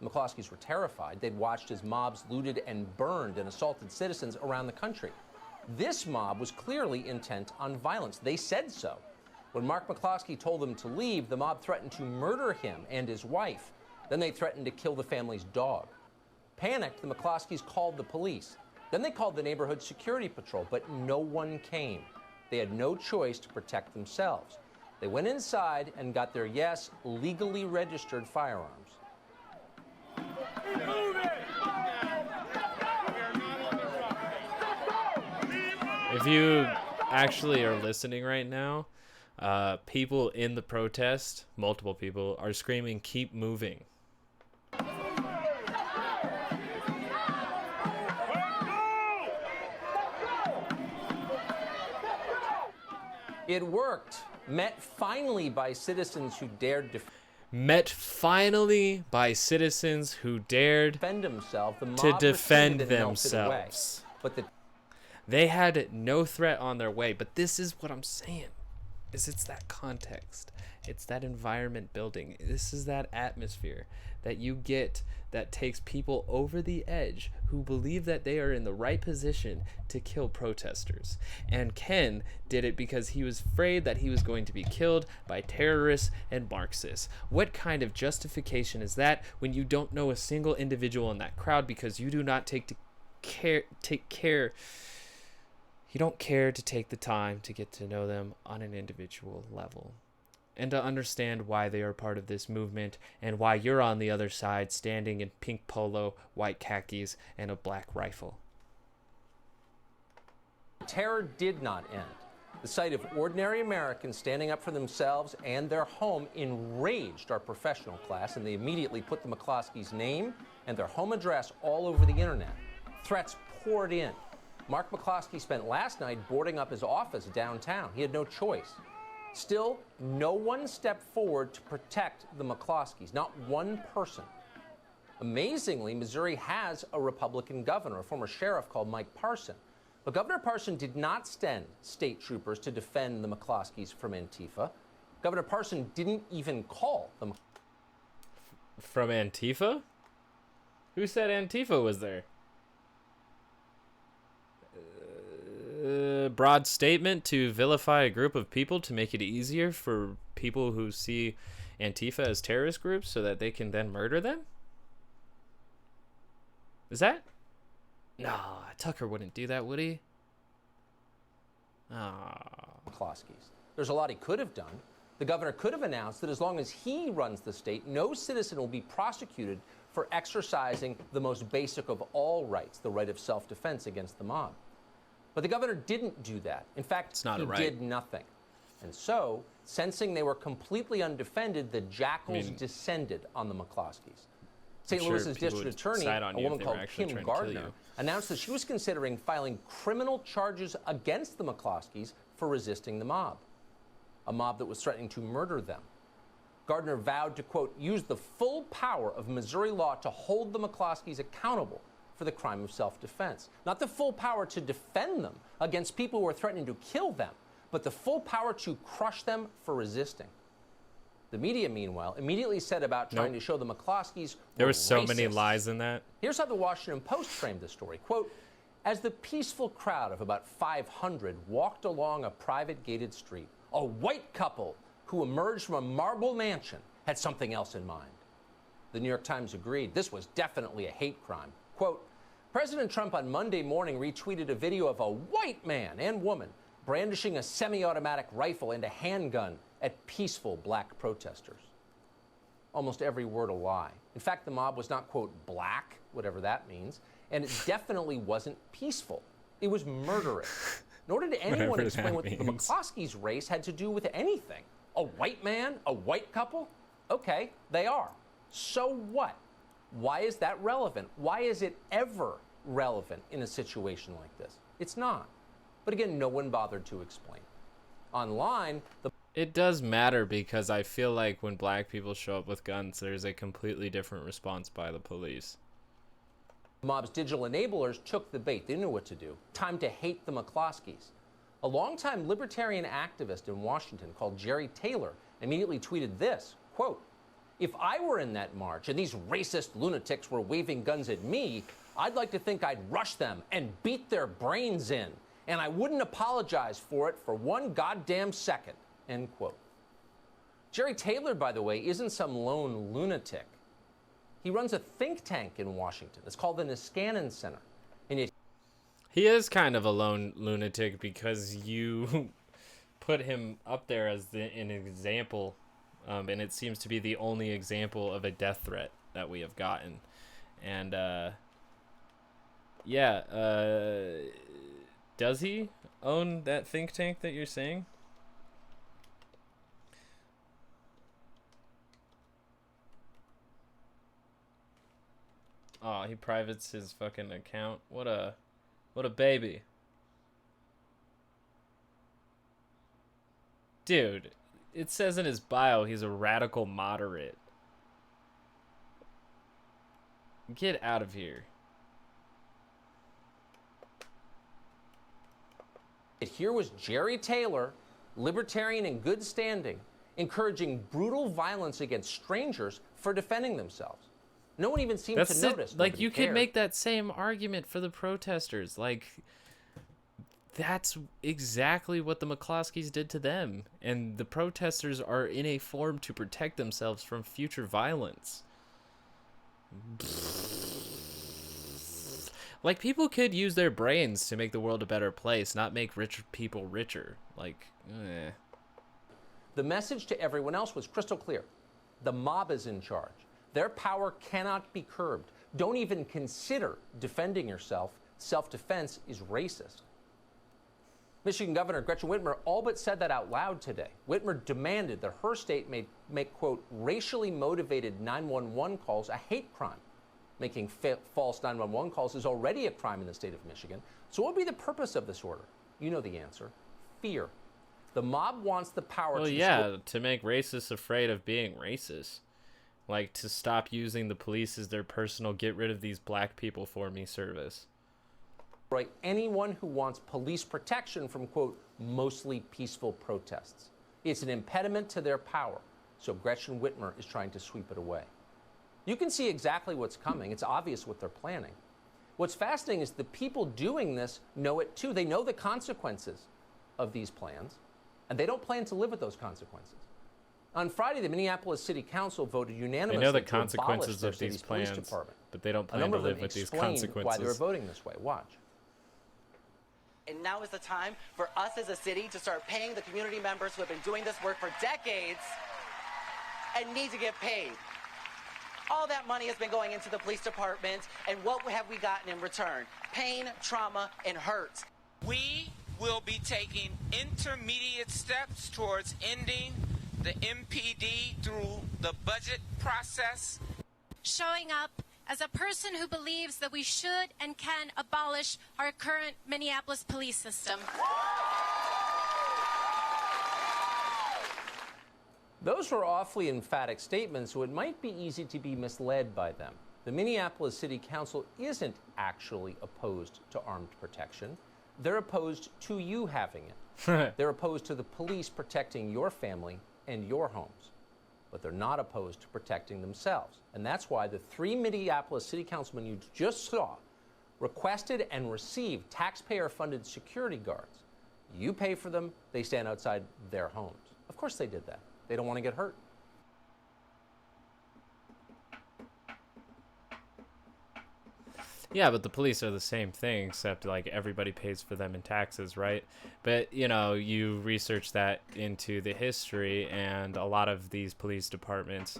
The McCloskeys were terrified. They'd watched as mobs looted and burned and assaulted citizens around the country. This mob was clearly intent on violence. They said so. When Mark McCloskey told them to leave, the mob threatened to murder him and his wife. Then they threatened to kill the family's dog. Panicked, the McCloskeys called the police. Then they called the neighborhood security patrol, but no one came. They had no choice to protect themselves. They went inside and got their, yes, legally registered firearms. If you actually are listening right now, people in the protest, multiple people, are screaming, "Keep moving." It worked. Met finally by citizens who dared defend themselves. The mob To defend retreated and melted away. themselves. But They had no threat on their way, but this is what I'm saying. It's that context. It's that environment building. This is that atmosphere that you get that takes people over the edge who believe that they are in the right position to kill protesters. And Ken did it because he was afraid that he was going to be killed by terrorists and Marxists. What kind of justification is that when you don't know a single individual in that crowd because you do not take care. You don't care to take the time to get to know them on an individual level and to understand why they are part of this movement and why you're on the other side standing in pink polo, white khakis, and a black rifle. terror did not end. The sight of ordinary Americans standing up for themselves and their home enraged our professional class, and they immediately put the McCloskey's name and their home address all over the internet. Threats poured in. Mark McCloskey spent last night boarding up his office downtown. He had no choice. Still, no one stepped forward to protect the McCloskeys, not one person. Amazingly, Missouri has a Republican governor, a former sheriff called Mike Parson. But Governor Parson did not send state troopers to defend the McCloskeys from Antifa. Governor Parson didn't even call them. From Antifa? Who said Antifa was there? Broad statement to vilify a group of people to make it easier for people who see Antifa as terrorist groups so that they can then murder them? Is that? No, Tucker wouldn't do that, would he? McCloskeys. There's a lot he could have done. The governor could have announced that as long as he runs the state, no citizen will be prosecuted for exercising the most basic of all rights, the right of self-defense against the mob. But the governor didn't do that. In fact, he did nothing. And so, sensing they were completely undefended, the jackals descended on the McCloskeys. St. Louis's district attorney, a woman called Kim Gardner, announced that she was considering filing criminal charges against the McCloskeys for resisting the mob, a mob that was threatening to murder them. Gardner vowed to, quote, use the full power of Missouri law to hold the McCloskeys accountable for the crime of self-defense. Not the full power to defend them against people who are threatening to kill them, but the full power to crush them for resisting. The media, meanwhile, immediately set about trying to show the McCloskeys there were so racist. many lies in that. Here's how the Washington Post framed the story. Quote, as the peaceful crowd of about 500 walked along a private gated street, a white couple who emerged from a marble mansion had something else in mind. The New York Times agreed this was definitely a hate crime. Quote, President Trump on Monday morning retweeted a video of a white man and woman brandishing a semi-automatic rifle and a handgun at peaceful black protesters. Almost every word a lie. In fact, the mob was not, quote, black, whatever that means, and it definitely wasn't peaceful. It was murderous. Nor did anyone explain what the McCloskey's race had to do with anything. A white man? A white couple? Okay, they are. So what? Why is that relevant? Why is it ever relevant in a situation like this? It's not. But again, no one bothered to explain. Online, it does matter because I feel like when black people show up with guns, there's a completely different response by the police. The mob's digital enablers took the bait. They knew what to do. Time to hate the McCloskeys. A longtime libertarian activist in Washington called Jerry Taylor immediately tweeted this, quote, if I were in that march and these racist lunatics were waving guns at me, I'd like to think I'd rush them and beat their brains in. And I wouldn't apologize for it for one goddamn second. end quote. Jerry Taylor, by the way, isn't some lone lunatic. He runs a think tank in Washington. It's called the Niskanen Center. And yet He is kind of a lone lunatic because you put him up there as an example, and it seems to be the only example of a death threat that we have gotten. And does he own that think tank that you're saying? Oh, he privates his fucking account. What a baby. Dude, it says in his bio he's a radical moderate. Get out of here. here was Jerry Taylor, libertarian in good standing, encouraging brutal violence against strangers for defending themselves. No one even seemed to notice. Like, you could make that same argument for the protesters. Like, that's exactly what the McCloskeys did to them. And the protesters are in a form to protect themselves from future violence. Like, people could use their brains to make the world a better place, not make rich people richer. Like, eh. The message to everyone else was crystal clear. The mob is in charge. Their power cannot be curbed. Don't even consider defending yourself. Self-defense is racist. Michigan Governor Gretchen Whitmer all but said that out loud today. Whitmer demanded that her state make, quote, racially motivated 911 calls a hate crime. Making false 911 calls is already a crime in the state of Michigan. So what would be the purpose of this order? You know the answer. Fear. The mob wants the power well, to... yeah, to make racists afraid of being racist. Like, to stop using the police as their personal get rid of these black people for me service. Right, anyone who wants police protection from, quote, mostly peaceful protests. It's an impediment to their power. So Gretchen Whitmer is trying to sweep it away. You can see exactly what's coming. It's obvious what they're planning. What's fascinating is the people doing this know it too. They know the consequences of these plans, and they don't plan to live with those consequences. On Friday, the Minneapolis City Council voted unanimously they know the to consequences abolish their of these city's police plans, department. but they don't A plan number to of them live with these explained consequences. why they were voting this way. Watch. And now is the time for us as a city to start paying the community members who have been doing this work for decades and need to get paid. All that money has been going into the police department, and what have we gotten in return? Pain, trauma, and hurt. We will be taking intermediate steps towards ending the MPD through the budget process. Showing up as a person who believes that we should and can abolish our current Minneapolis police system. Those were awfully emphatic statements, so it might be easy to be misled by them. The Minneapolis City Council isn't actually opposed to armed protection. They're opposed to you having it. They're opposed to the police protecting your family and your homes. But they're not opposed to protecting themselves. And that's why the 3 Minneapolis City Councilmen you just saw requested and received taxpayer-funded security guards. You pay for them, they stand outside their homes. Of course they did that. They don't want to get hurt. Yeah, but the police are the same thing, except like everybody pays for them in taxes, right? But, you know, you research that into the history, and a lot of these police departments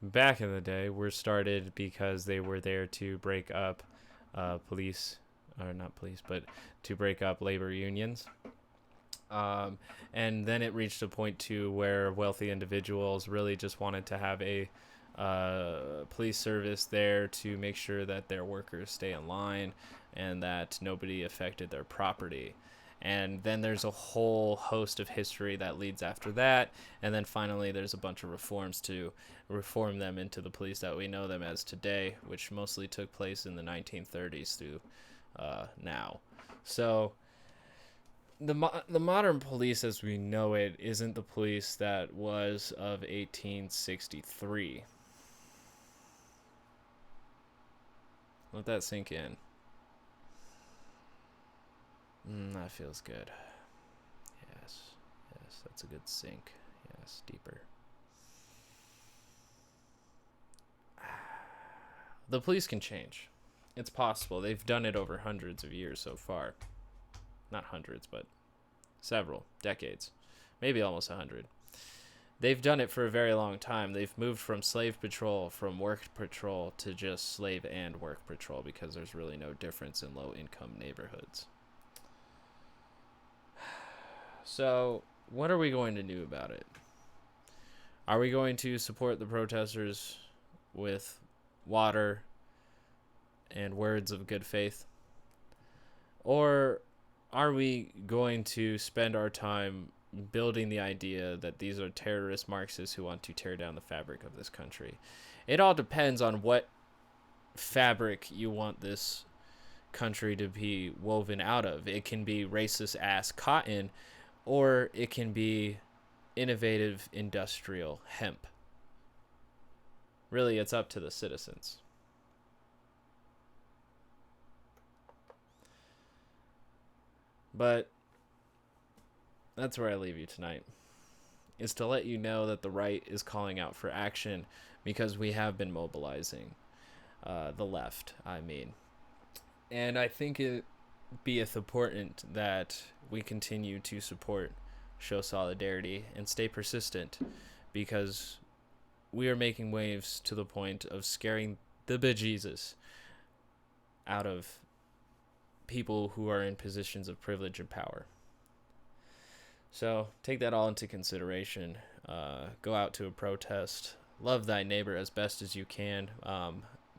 back in the day were started because they were there to break up to break up labor unions. And then it reached a point to where wealthy individuals really just wanted to have a police service there to make sure that their workers stay in line and that nobody affected their property. And then there's a whole host of history that leads after that. And then finally there's a bunch of reforms to reform them into the police that we know them as today, which mostly took place in the 1930s through now. So the modern police as we know it isn't the police that was of 1863. Let that sink in. That feels good. Yes. Yes, that's a good sink. Yes, deeper. The police can change. It's possible. They've done it over hundreds of years so far. Not hundreds, but several decades. Maybe almost 100. They've done it for a very long time. They've moved from slave patrol, from work patrol, to just slave and work patrol because there's really no difference in low-income neighborhoods. So, what are we going to do about it? Are we going to support the protesters with water and words of good faith? Or are we going to spend our time building the idea that these are terrorist Marxists who want to tear down the fabric of this country? It all depends on what fabric you want this country to be woven out of. It can be racist ass cotton, or it can be innovative industrial hemp. Really, it's up to the citizens. But that's where I leave you tonight, is to let you know that the right is calling out for action because we have been mobilizing the left, I mean. And I think it beeth important that we continue to support, show solidarity, and stay persistent, because we are making waves to the point of scaring the bejesus out of people who are in positions of privilege and power. So take that all into consideration. Go out to a protest. Love thy neighbor as best as you can,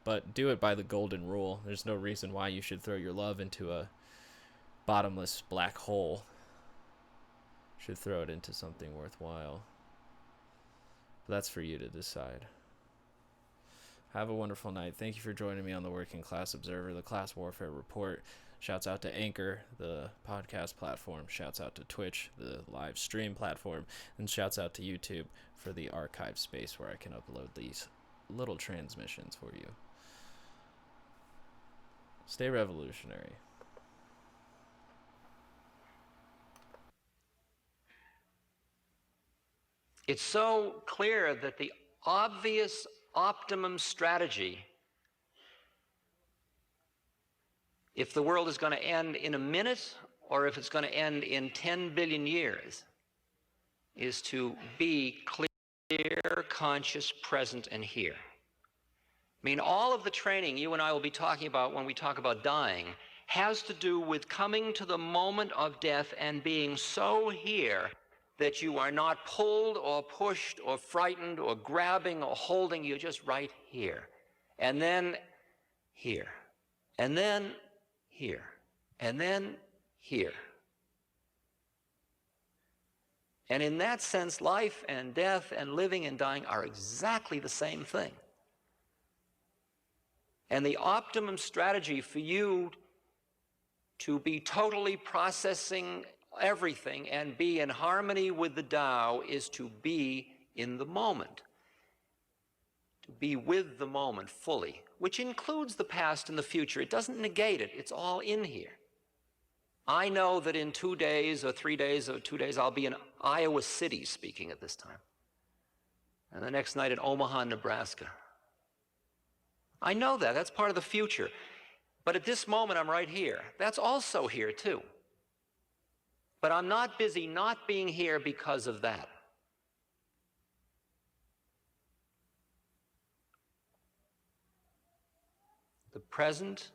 but do it by the golden rule. There's no reason why you should throw your love into a bottomless black hole. You should throw it into something worthwhile. But that's for you to decide. Have a wonderful night. Thank you for joining me on the Working Class Observer, the Class Warfare Report. Shouts out to Anchor, the podcast platform. Shouts out to Twitch, the live stream platform. And shouts out to YouTube for the archive space where I can upload these little transmissions for you. Stay revolutionary. It's so clear that the obvious optimum strategy, if the world is going to end in a minute or if it's going to end in 10 billion years, is to be clear, conscious, present, and here. I mean, all of the training you and I will be talking about when we talk about dying has to do with coming to the moment of death and being so here that you are not pulled or pushed or frightened or grabbing or holding. You're just right here. And then here. And then here. And then here. And in that sense, life and death and living and dying are exactly the same thing. And the optimum strategy for you to be totally processing everything and be in harmony with the Tao is to be in the moment. To be with the moment fully, which includes the past and the future. It doesn't negate it. It's all in here. I know that in 2 days or 3 days or 2 days, I'll be in Iowa City speaking at this time. And the next night in Omaha, Nebraska. I know that. That's part of the future. But at this moment, I'm right here. That's also here, too. But I'm not busy not being here because of that. The present,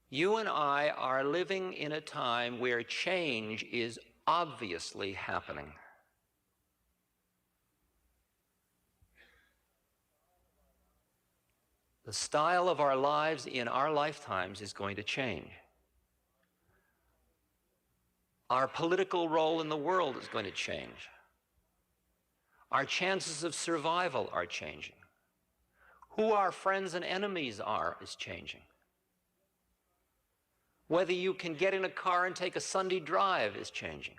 you and I are living in a time where change is obviously happening. The style of our lives in our lifetimes is going to change. Our political role in the world is going to change. Our chances of survival are changing. Who our friends and enemies are is changing. Whether you can get in a car and take a Sunday drive is changing.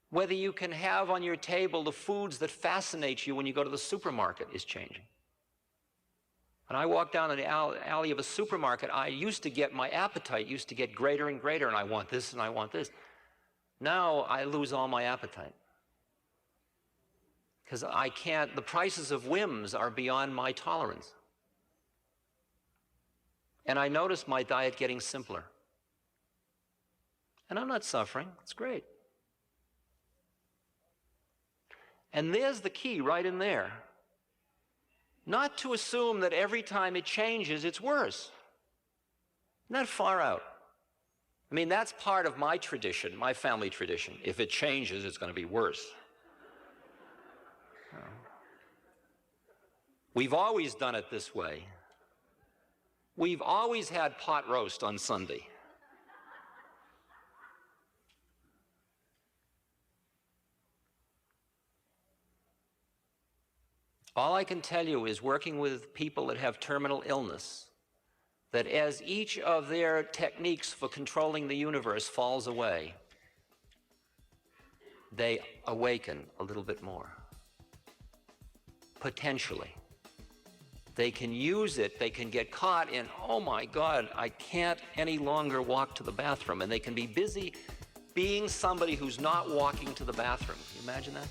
Whether you can have on your table the foods that fascinate you when you go to the supermarket is changing. When I walk down the alley of a supermarket, my appetite used to get greater and greater, and I want this and I want this. Now I lose all my appetite. Because I can't, the prices of whims are beyond my tolerance. And I notice my diet getting simpler. And I'm not suffering, it's great. And there's the key right in there. Not to assume that every time it changes, it's worse. Not far out. I mean, that's part of my tradition, my family tradition. If it changes, it's going to be worse. We've always done it this way. We've always had pot roast on Sunday. All I can tell you is, working with people that have terminal illness, that as each of their techniques for controlling the universe falls away, they awaken a little bit more. Potentially. They can use it, they can get caught in, oh my God, I can't any longer walk to the bathroom, and they can be busy being somebody who's not walking to the bathroom. Can you imagine that?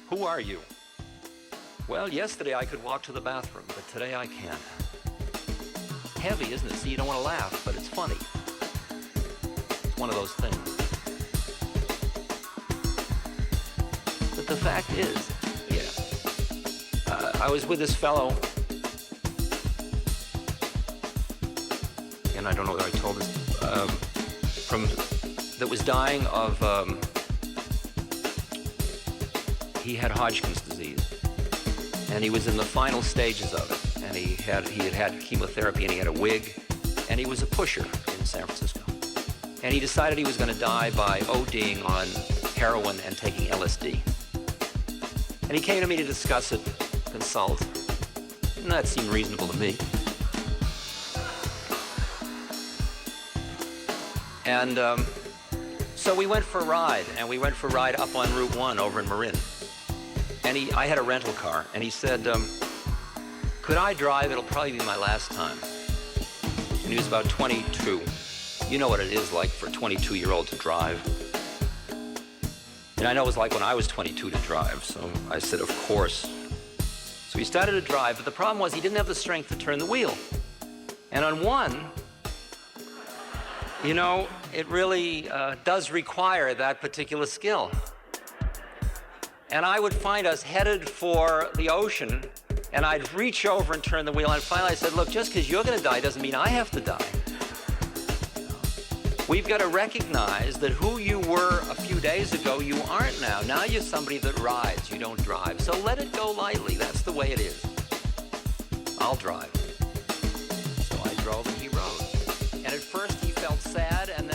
Who are you? Well, yesterday I could walk to the bathroom, but today I can't. Heavy, isn't it? See, you don't want to laugh, but it's funny. It's one of those things. But the fact is, I was with this fellow, and I don't know whether I told this, that was dying of, he had Hodgkin's disease, and he was in the final stages of it, and he had had chemotherapy, and he had a wig, and he was a pusher in San Francisco. And he decided he was going to die by ODing on heroin and taking LSD. And he came to me to discuss it, consult, and that seemed reasonable to me. And so we went for a ride, and we went for a ride up on Route 1 over in Marin. And I had a rental car, and he said, could I drive? It'll probably be my last time. And he was about 22. You know what it is like for a 22-year-old to drive. And I know it was like when I was 22 to drive, so I said, of course. So he started to drive, but the problem was he didn't have the strength to turn the wheel. And on one, you know, it really does require that particular skill. And I would find us headed for the ocean, and I'd reach over and turn the wheel, and finally I said, look, just because you're going to die doesn't mean I have to die. We've got to recognize that who you were a few days ago, you aren't now. Now you're somebody that rides, you don't drive. So let it go lightly. That's the way it is. I'll drive. So I drove and he rode. And at first he felt sad, and then